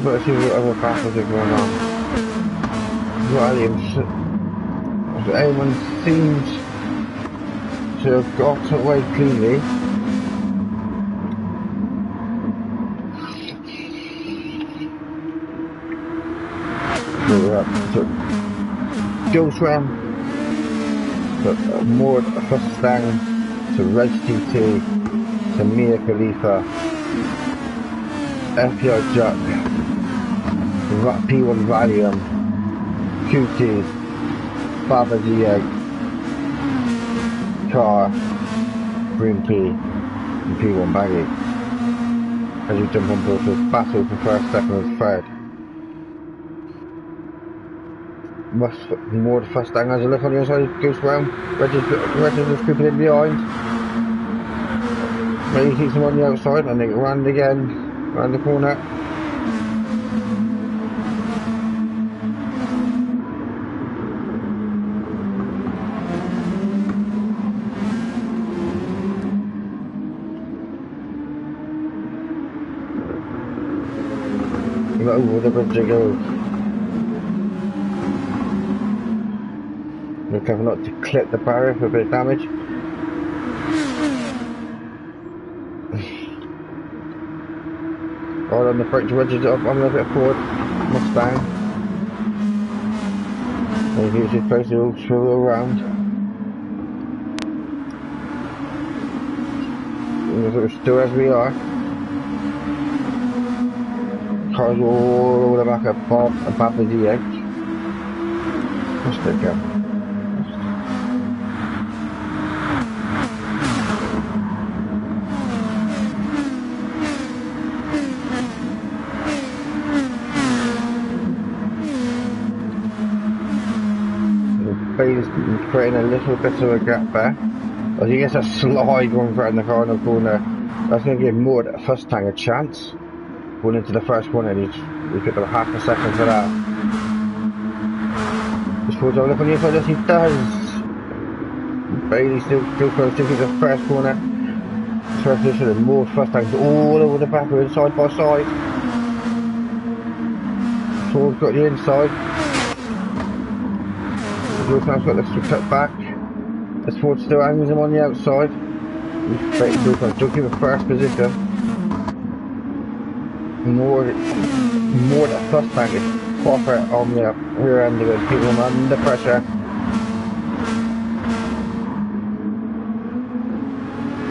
But see what other battles are going on. Williams, everyone seems to have got away cleanly. So we're up to Ghost Ram, more Mustang, to Red GT, to Mia Khalifa, FBI Jack, P1 Valium, QT, Baba D8, Car, Green P, and P1 Baggy. As we jump on board to battle for first, second and third. More the Mustang as a look on the inside, goes round, Reggie's creeping in behind. Maybe he keeps him on the outside and they round again, round the corner. Over the bridge they go. We're careful not to clip the barrier for a bit of damage. Right on the front wedges it up, I'm a little bit forward. Mustang. And he uses place to swivel around. We're still as we are. Cars all over the back of Bob and Papa DX. Let's take it. Bailey's creating a little bit of a gap there. As he gets a slide going around the final corner, that's going to give more the Mustang a chance. Going into the first one and he's got about half a second for that. Just puts on look on the inside as he does. Bailey still close to the first corner. First position and more Mustangs all over the back of side by side. Ford's got the inside. Mustang's got the cut back. As Ford still hangs him on the outside. Bailey's still keep the first position. More the Mustang is proper on the rear end of it, keeping him under pressure.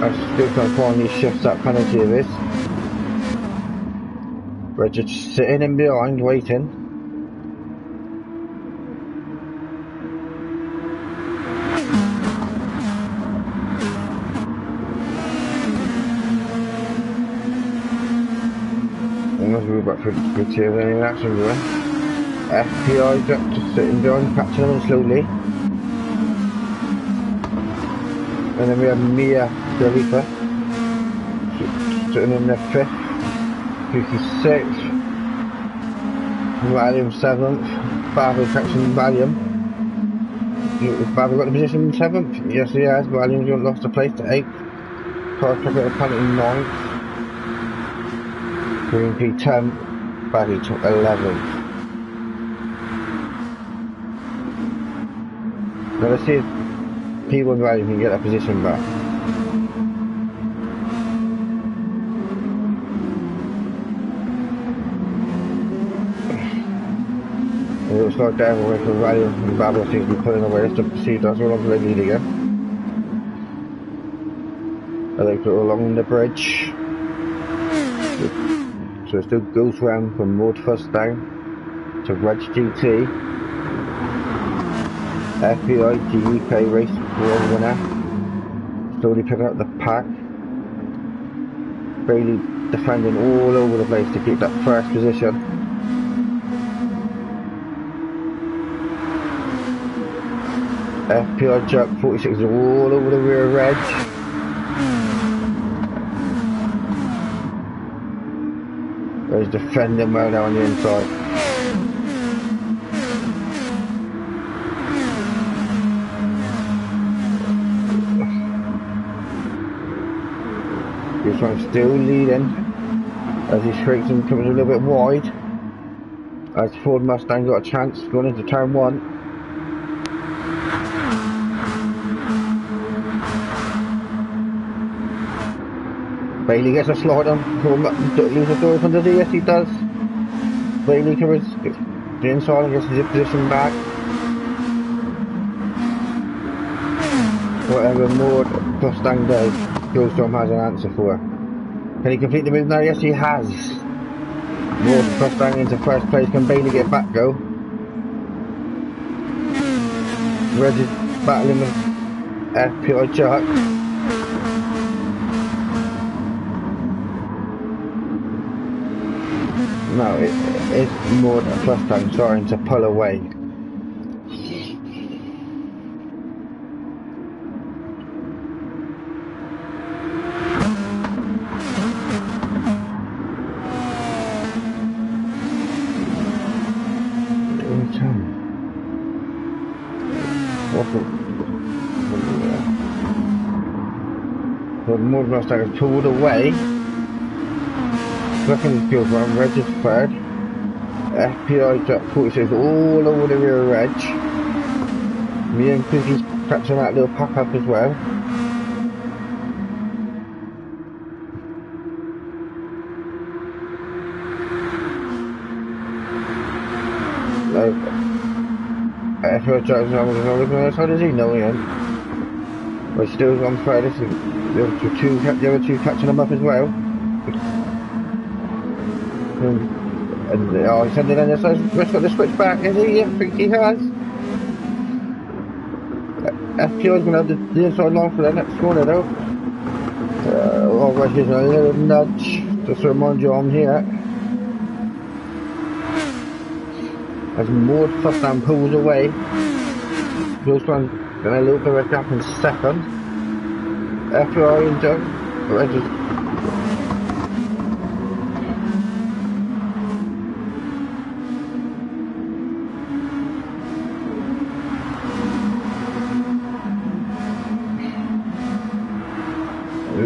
As still finally shifts that penalty of this. We're just sitting in behind, waiting. Unless we're back for any action doing. FPI just sitting behind, catching them in slowly. And then we have Mia the Reaper sitting in the 5th, 56th, Valium 7th, Barbara catching Valium. Has Barbara got the position in 7th? Yes he has, Valium's lost the place to 8th, Carl Pepper at the planet in 9th, Green P 10th, Baggy took 11th. Now let's see if P1RC can get that position back. It looks like they're away from Rally and Babel seems to be pulling away. Let's just see that's all on the lead again. I think go along the bridge. So it still goes round from Mudfuss down to Reg GT. FPI UK race world winner, slowly picking up the pack. Bailey defending all over the place to keep that first position. FPI Jerk 46 is all over the rear edge. He's defending well now on the inside. This one's still leading as he shakes and comes a little bit wide. As Ford Mustang got a chance going into turn 1. Bailey gets a slide on, leaves the door under the, yes he does. Bailey covers the inside and gets his position back. Whatever more Mustang does, Gilstrom has an answer for. Can he complete the move now? Yes he has. More Mustang into first place, can Bailey get back go? Reg is battling with FPI Chuck. No, it's more Mustang starting to pull away. The Mood Mustang has pulled away. Looking at field run, Reg is third. FPI Jack 46 all over the rear edge. Me and Cookies catching that little pack up as well. FPI Jack's not looking at us, how does he know him? But still on third, the other two catching him up as well. And oh, he's sending in this. Let's got the switch back, is he? I think he has. FPI's going to have the inside line for the next corner though. Alright, here's a little nudge just to remind you I'm here. As Maud Mustang pulls away, goes on a little bit of a gap in second. FPI and Joe.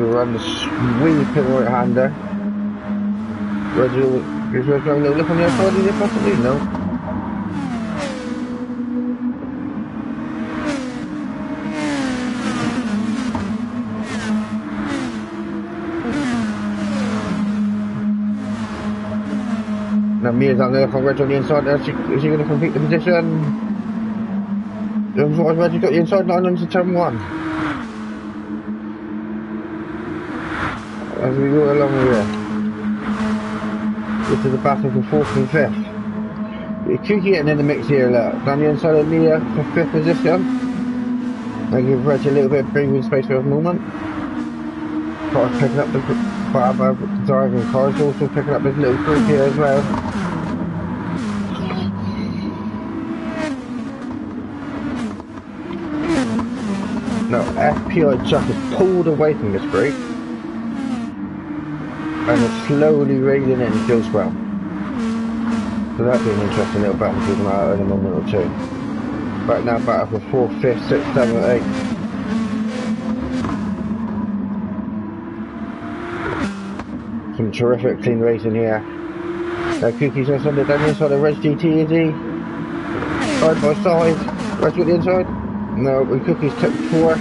Run the sweeping right hander. Is Reg going to look on the outside? Is it possibly? No. Now Mia's on there for Reg on the inside there. Is he going to complete the position? Reg's got the inside line onto turn 1. As we go along here. This is the battle for 4th and 5th. Kooky getting in the mix here, look. Down the inside of Mia for 5th position. I give Reg a little bit of breathing space for a moment. Car's picking up the Barber driving cars, also picking up this little group here as well. Now FPI Jack is pulled away from this break and is slowly railing in Gilswell. So that'll be an interesting little battle to come out in a moment or two. Right now battle for 4th, 5th, 6th, 7th, 8th. Some terrific clean racing here. Now Kooky's just under down the inside of Reg GT, is he? Side by side. Reg got the inside? No, when Kooky's took 4.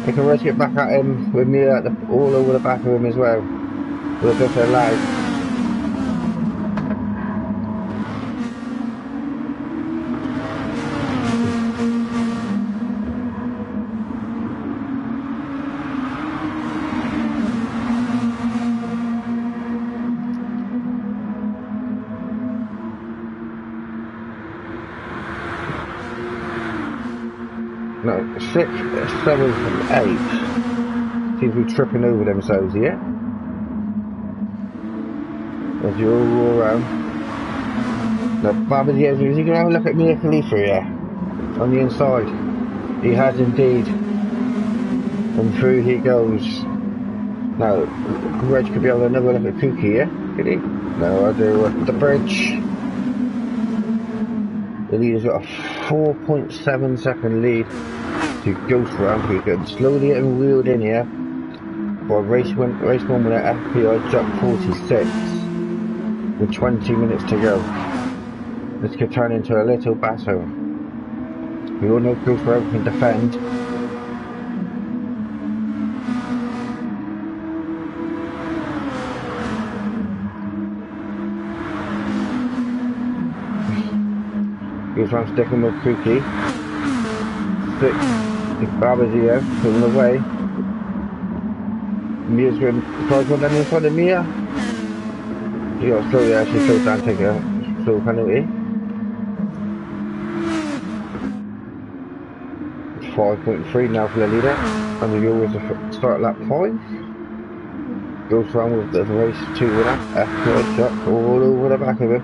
They can Reg get back at him with me all over the back of him as well. With a bit of lag. No, 6th, 7th and 8th seem to be tripping over themselves here. As you all go around. Now Bobby's here, is he going to have a look at Mia Khalifa here? On the inside. He has indeed. And through he goes. Now, Reg could be able to have another look at Kooky here, could he? No, I do. The bridge. The leader's got a 4.7 second lead to Ghost Round. We can slowly get him wheeled in here. While race 1 with an FPI Jack 46 with 20 minutes to go. This could turn into a little battle. We all know Ghost Round can defend. Ghost Round sticking with Kooky. 6th, Barber's here, pulling away. Mia's going, car's going down in front of Mia. You got to slowly actually slow down, take a slow penalty. 5.3 now for the leader. And we always start lap 5. Goes round with the race 2 winner. FPI Jack all over the back of him.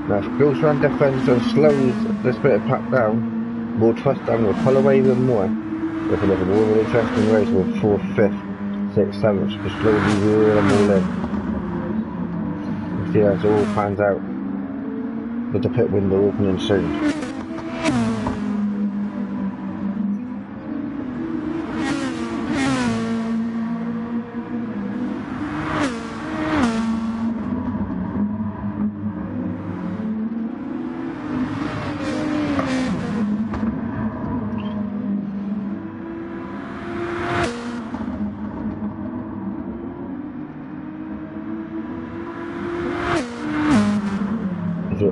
Now if Ghost Round defends and slows this bit of pack down, we'll trust down, we'll pull away even more. We'll have a really interesting race with 4th, 5th, 6th, 7th, just slowly reel them all in. We'll see how it all pans out with the pit window opening soon.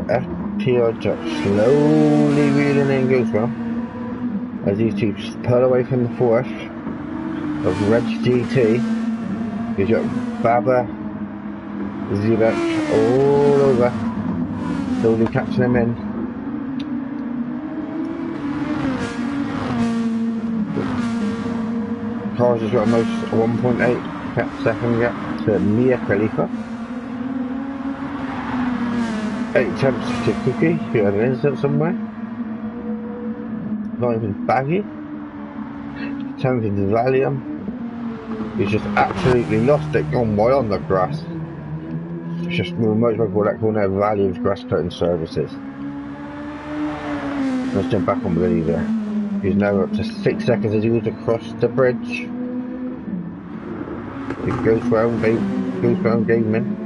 FPI Jack slowly reeling in Ghost as these two pull away from the 4th of Reg GT. You've got Baba, Zebek all over, slowly catching them in. Cars has got almost 1.8 second gap to Mia Khalifa. 8 attempts to Kooky, who had an incident somewhere. Not even Baggy. Attempting to Valium. He's just absolutely lost it, gone wild on the grass. It's just, we might as well call that corner Valium's grass cutting services. Let's jump back on with the leader. He's now up to 6 seconds as he was across the bridge. It goes round gaming.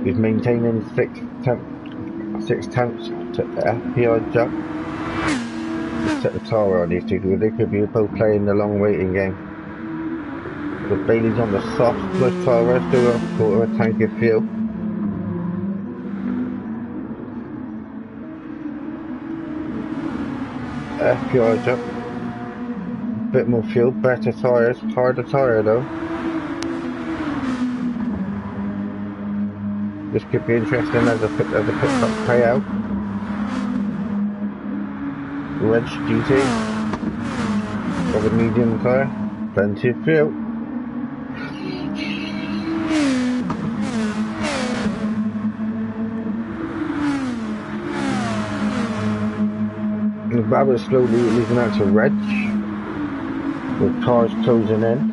He's maintaining 6 tenths to FPI Jack. Just set the tire on these two because they could be both playing the long waiting game. The Bailey's on the soft plus tire, still got a quarter of a tank of fuel. FPI Jack. Bit more fuel, better tyres, harder tyre though. This could be interesting as a pit stop payout. Reg GT of a medium tyre, plenty of fuel. The Baba is slowly leading out to Reg, with cars closing in.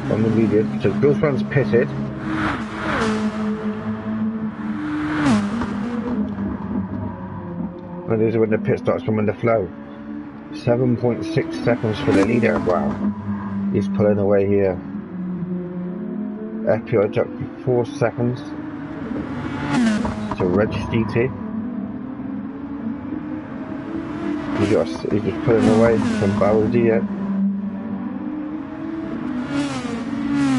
On the medium, so Ghostman's pitted. And this is when the pit starts coming to flow. 7.6 seconds for the leader. Wow, he's pulling away here. FPI up for 4 seconds to Reg GT. He's just pulling away from Bauer D yet.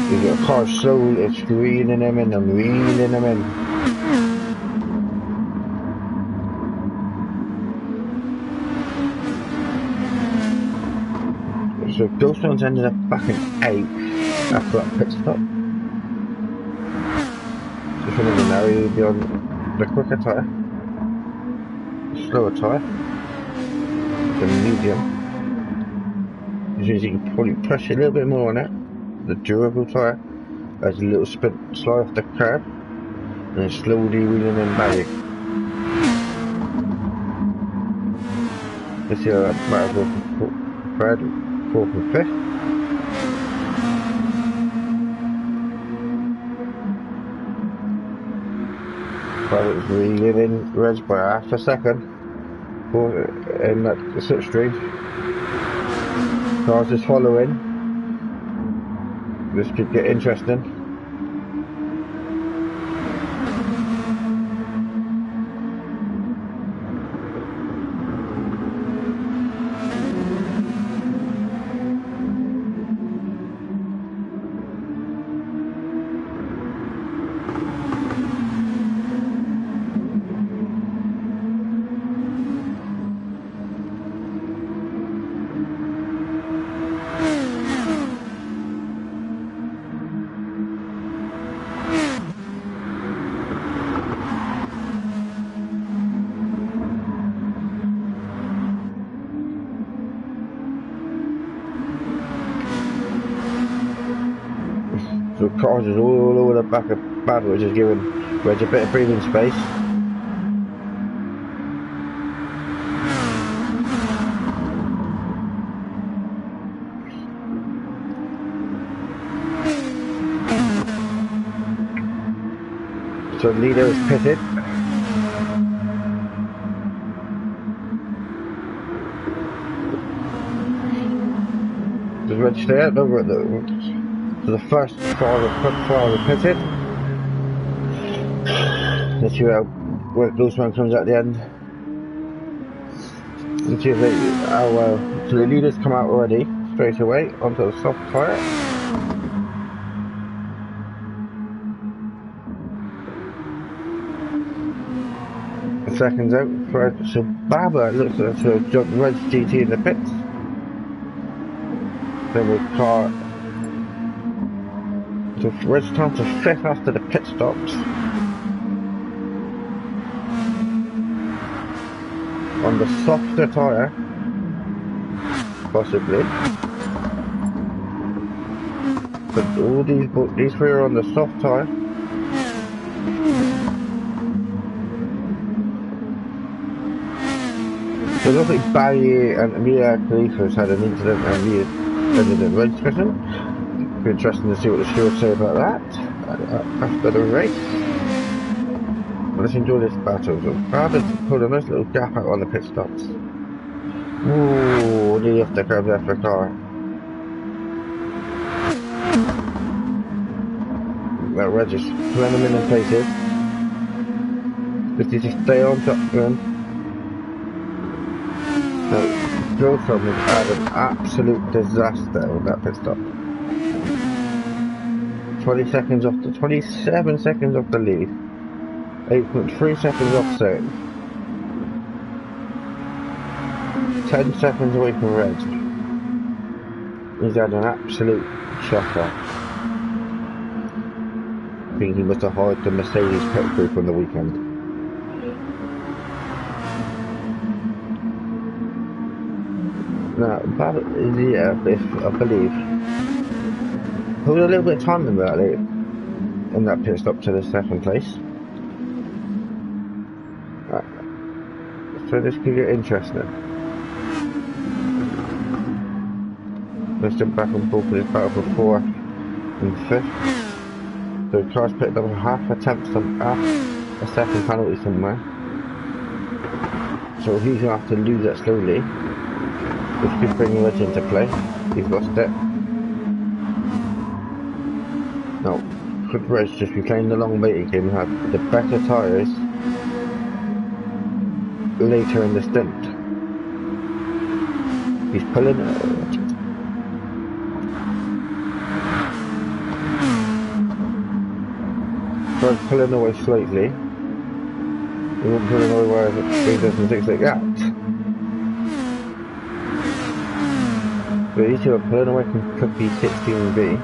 He's got a car slowly, it's reeling him in and reeling him in. So Ghostman's ended up back in 8th after that pit stop. Just remember now he'll be on the quicker tyre, the slower tyre, the medium, which means you can probably push a little bit more on it. The durable tyre has a little slide off the curb and then slowly wheeling in back. Let's see how that might go for third, 4th and 5th. But it's wheeling in Reg by half a second in that slipstream. Cars is following. This could get interesting. So cars is all over the back of Bad, which is giving Reg a bit of breathing space. So the leader is pitted. Does Reg stay out over at the... So the first car pitted. Let's see where Ghostman comes at the end. Let's see if they, so the leaders come out already, straight away, onto the soft tyre. Seconds out for so Baba looks like to jump Reg GT in the pits. Then we car. So Red's time to 5th after the pit stops. On the softer tyre, possibly. But all these three are on the soft tyre. So it looks like Barry and Mia Khalifa's had an incident and Mia ended in Red's discussion. Be interesting to see what the stewards say about that after the race. Let's enjoy this battle. So Barber's pulled a nice little gap out on the pit stops. Ooh, nearly off the curb there for a car. That Reg is pulling them in places. Just need to stay on top of them. Now, Jotham has had an absolute disaster with that pit stop. 27 seconds off the lead. 8.3 seconds off second. 10 seconds away from Reg. He's had an absolute shocker. I think he must have hired the Mercedes pit crew from the weekend. Now, yeah, if I believe, there was a little bit of time about it in that pit stop to the second place. So this could get interesting. Let's jump back and forth with this battle for 4th and 5th. So the car's picked up half a second penalty somewhere. So he's going to have to lose that slowly. Which could bring Reg into play. He's lost it. Now, could Reg just be playing the long waiting game and have the better tyres later in the stint? He's pulling it. Red's pulling away slightly. He won't pull away where he doesn't think like that. But these two are pulling away from Cookie 16B.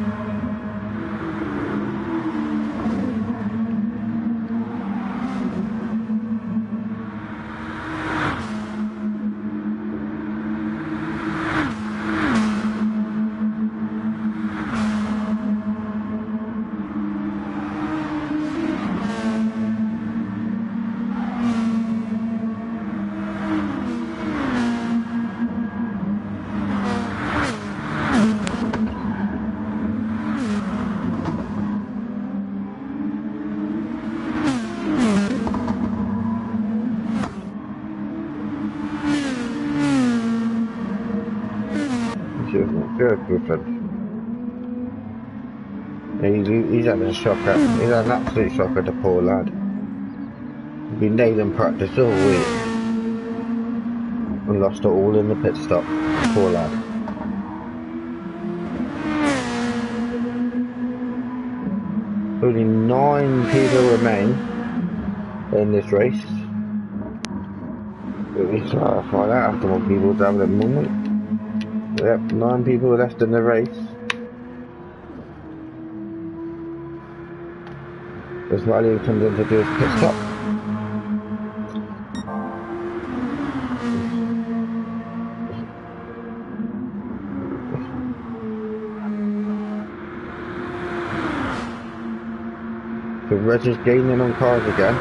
He's had a shocker. He's had an absolute shocker, the poor lad. He's been nailing practice all week and lost it all in the pit stop. Poor lad. Only 9 people remain in this race. But we clarify that after more people down at the moment. Yep, 9 people left in the race. As Riley comes in to do his pit stop. So Reg is gaining on cars again.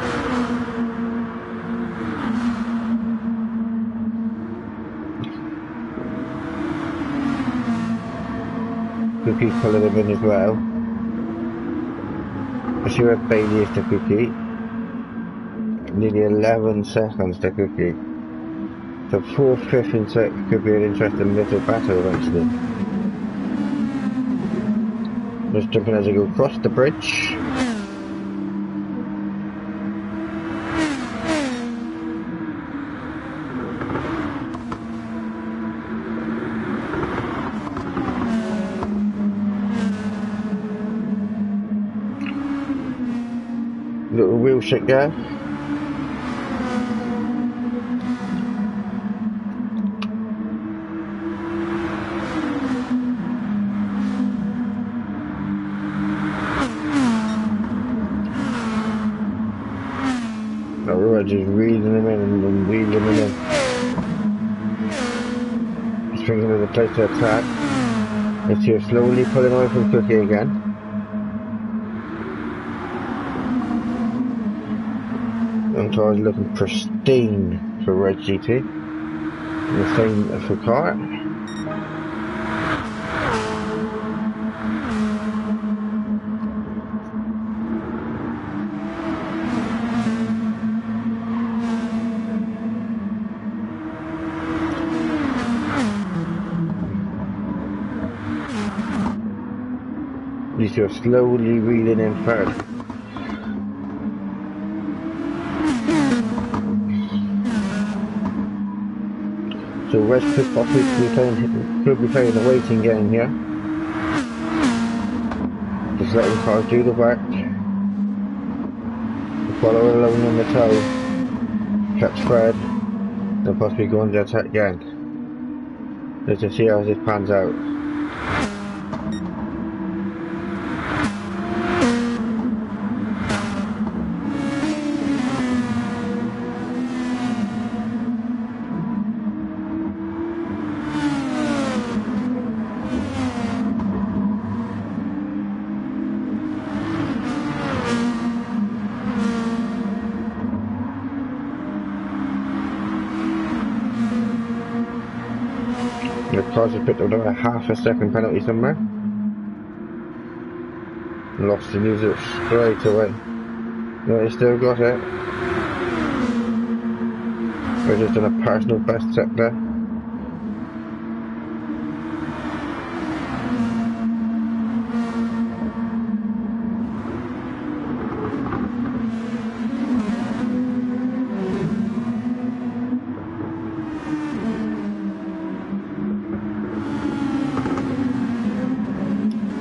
Cookie's pulling him in as well. I see where Bailey is to Cookie. Nearly 11 seconds to Cookie. So 4th, 5th and 6th could be an interesting little battle eventually. Just jumping as I go across the bridge. Little wheel shake there. Now Reg is reeling him in and wheeling him in. He's thinking of the place to attack. It's here slowly pulling away from Cookie again. And cars looking pristine for Red GT. And the same for car. These two are slowly reeling in third. So Reg could possibly be playing the waiting game here. Just letting cars do the work. Follow along in the toe. Catch Fred. Then possibly go on the attack again. Let's just see how this pans out. The cars have picked up a half a second penalty somewhere. Lost the news it straight away. No, he still got it. We're just done a personal best set there.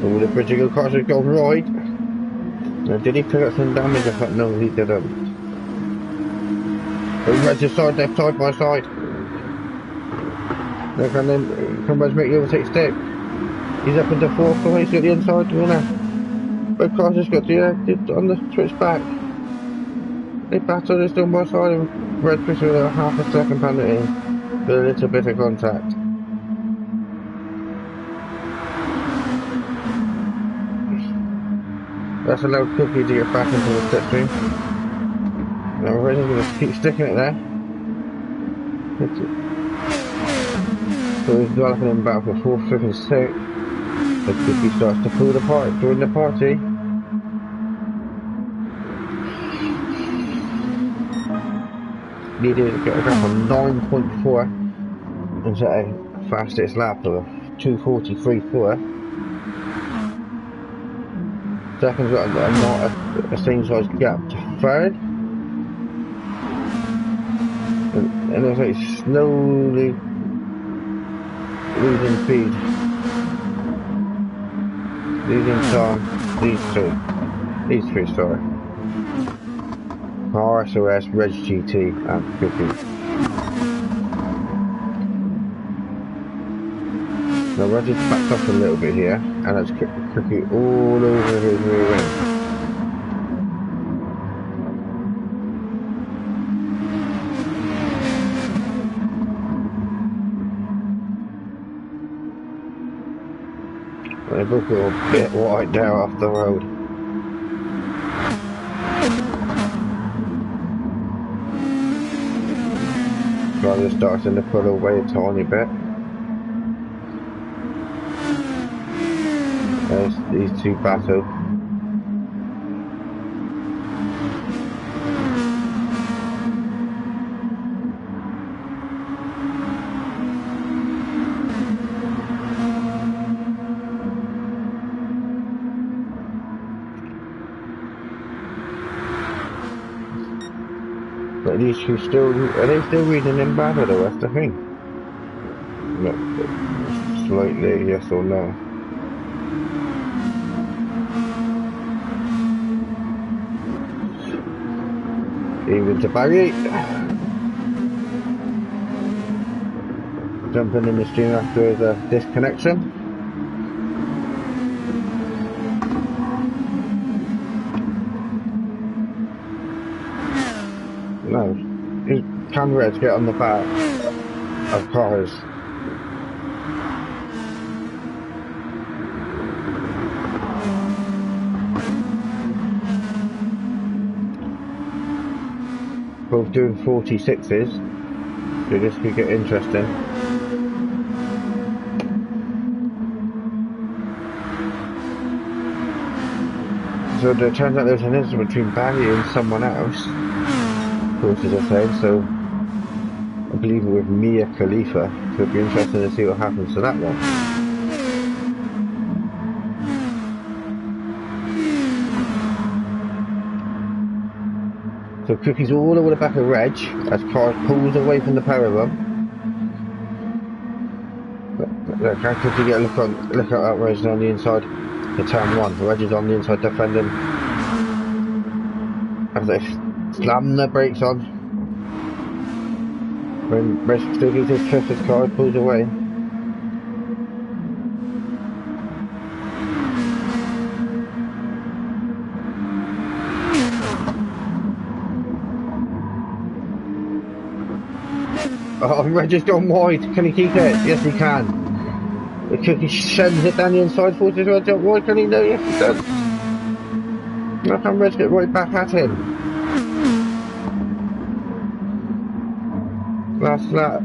Oh, the Bridging cars have gone right. Now, did he pick up some damage? I thought no, he didn't. Reg is side left, side by side. Look, and then come Reg make the overtake stick. He's up into fourth place, he's got the inside winner. Both cars just got the on the switch back. They battled, they're still by side, and Reg pushed with a half a second penalty with a little bit of contact. That's allowed Cookie to get back into the slipstream. Now Reg is going to keep sticking it there. So he's developing him back for 4th, 5th and 6th. The Cookie starts to pull the part, join the party. Needed to get a gap on 9.4 and set a fastest lap of 2:43.4. Second's got a same size gap to third. And it's like slowly losing speed. Losing time. These three, sorry. RSOS, Reg GT and Cookie. Now Reg is backed up a little bit here, and that's Cookie all over his rear end. They both got a bit wide down off the road. Driver starting to pull away a tiny bit. There's these two battle. But these two still, are they still reading in bad or that's the thing? No, slightly yes or no. Even to Barry. Jumping in the stream after the disconnection. No, can Reg get on the back of cars? Both doing 46s, so this could get interesting. So it turns out there's an incident between Barry and someone else, of course, as I said, so I believe with Mia Khalifa, so it'll be interesting to see what happens to that one. So Cookie's all over the back of Reg as car pulls away from the power run. Look, how Cookie get a look at that Reg on the inside. The turn one. Reg is on the inside defending. As they slam the brakes on. When Reg still gets his fifth as car pulls away. Oh, Reg has gone wide. Can he keep it? Yes, he can. He sends it down the inside, forces Reg up wide. Can he? No, yes, he does. How can Reg get right back at him? Last lap.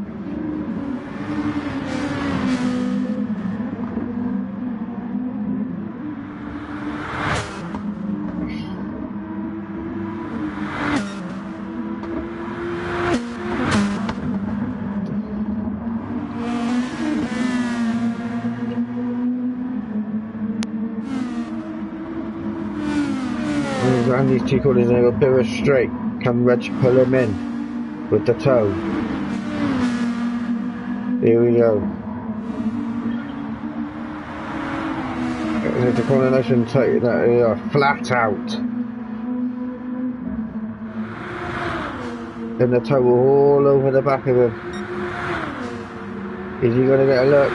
And these two corners in a bit of a straight. Can Reg pull him in with the toe? Here we go. There's the corner nice and tight. Flat out. And the toe all over the back of him. Is he going to get a look?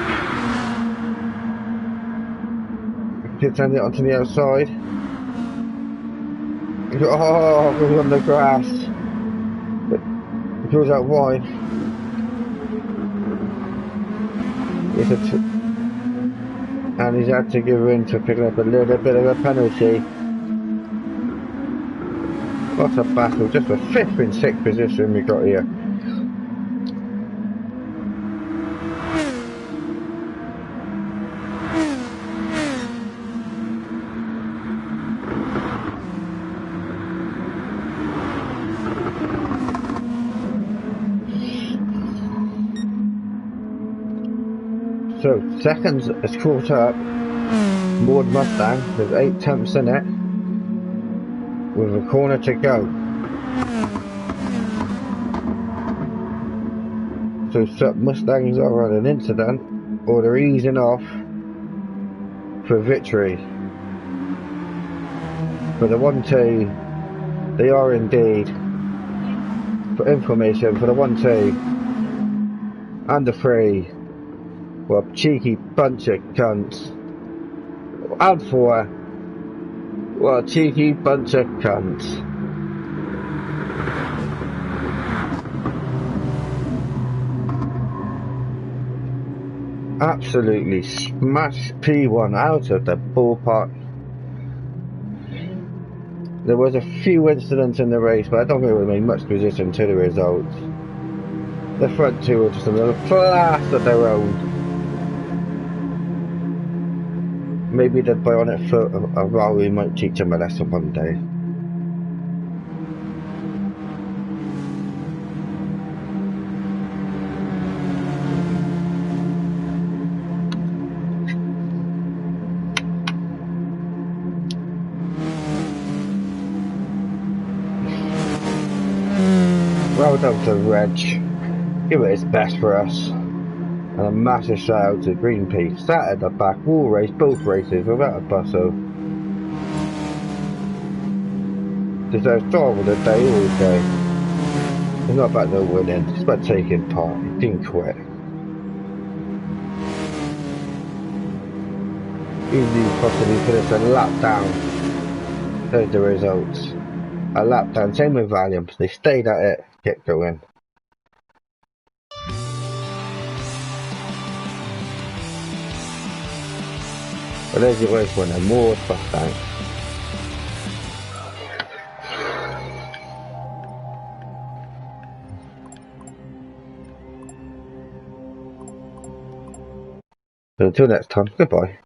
Just send it onto the outside. Oh, it goes on the grass. It goes out wide. And he's had to give in to picking up a little bit of a penalty. What a battle, just a 5th and 6th position we got here. So, seconds has caught up. Maud Mustang, there's 8 tenths in it, with a corner to go. So, Mustangs are on an incident, or they're easing off for victory. For the 1-2, they are indeed, for information, for the 1-2 and the 3. Well, cheeky bunch of cunts. And 4. Well, cheeky bunch of cunts. Absolutely smashed P1 out of the ballpark. There was a few incidents in the race, but I don't think it would have made much position to the results. The front 2 were just a little class of their own. Maybe the bionic foot of Raleigh might teach him a lesson one day. Well done to Reg. Give it his best for us. And a massive shout out to Greenpeace. Sat at the back, wall race, both races without a bustle. Deserves driver of the day all day. It's not about no winning, it's about taking part. He didn't quit. Easily possibly finished a lap down. There's the results. A lap down, same with Valiant. They stayed at it, kept going. But there's your race winner, Maud Mustang. So until next time, goodbye.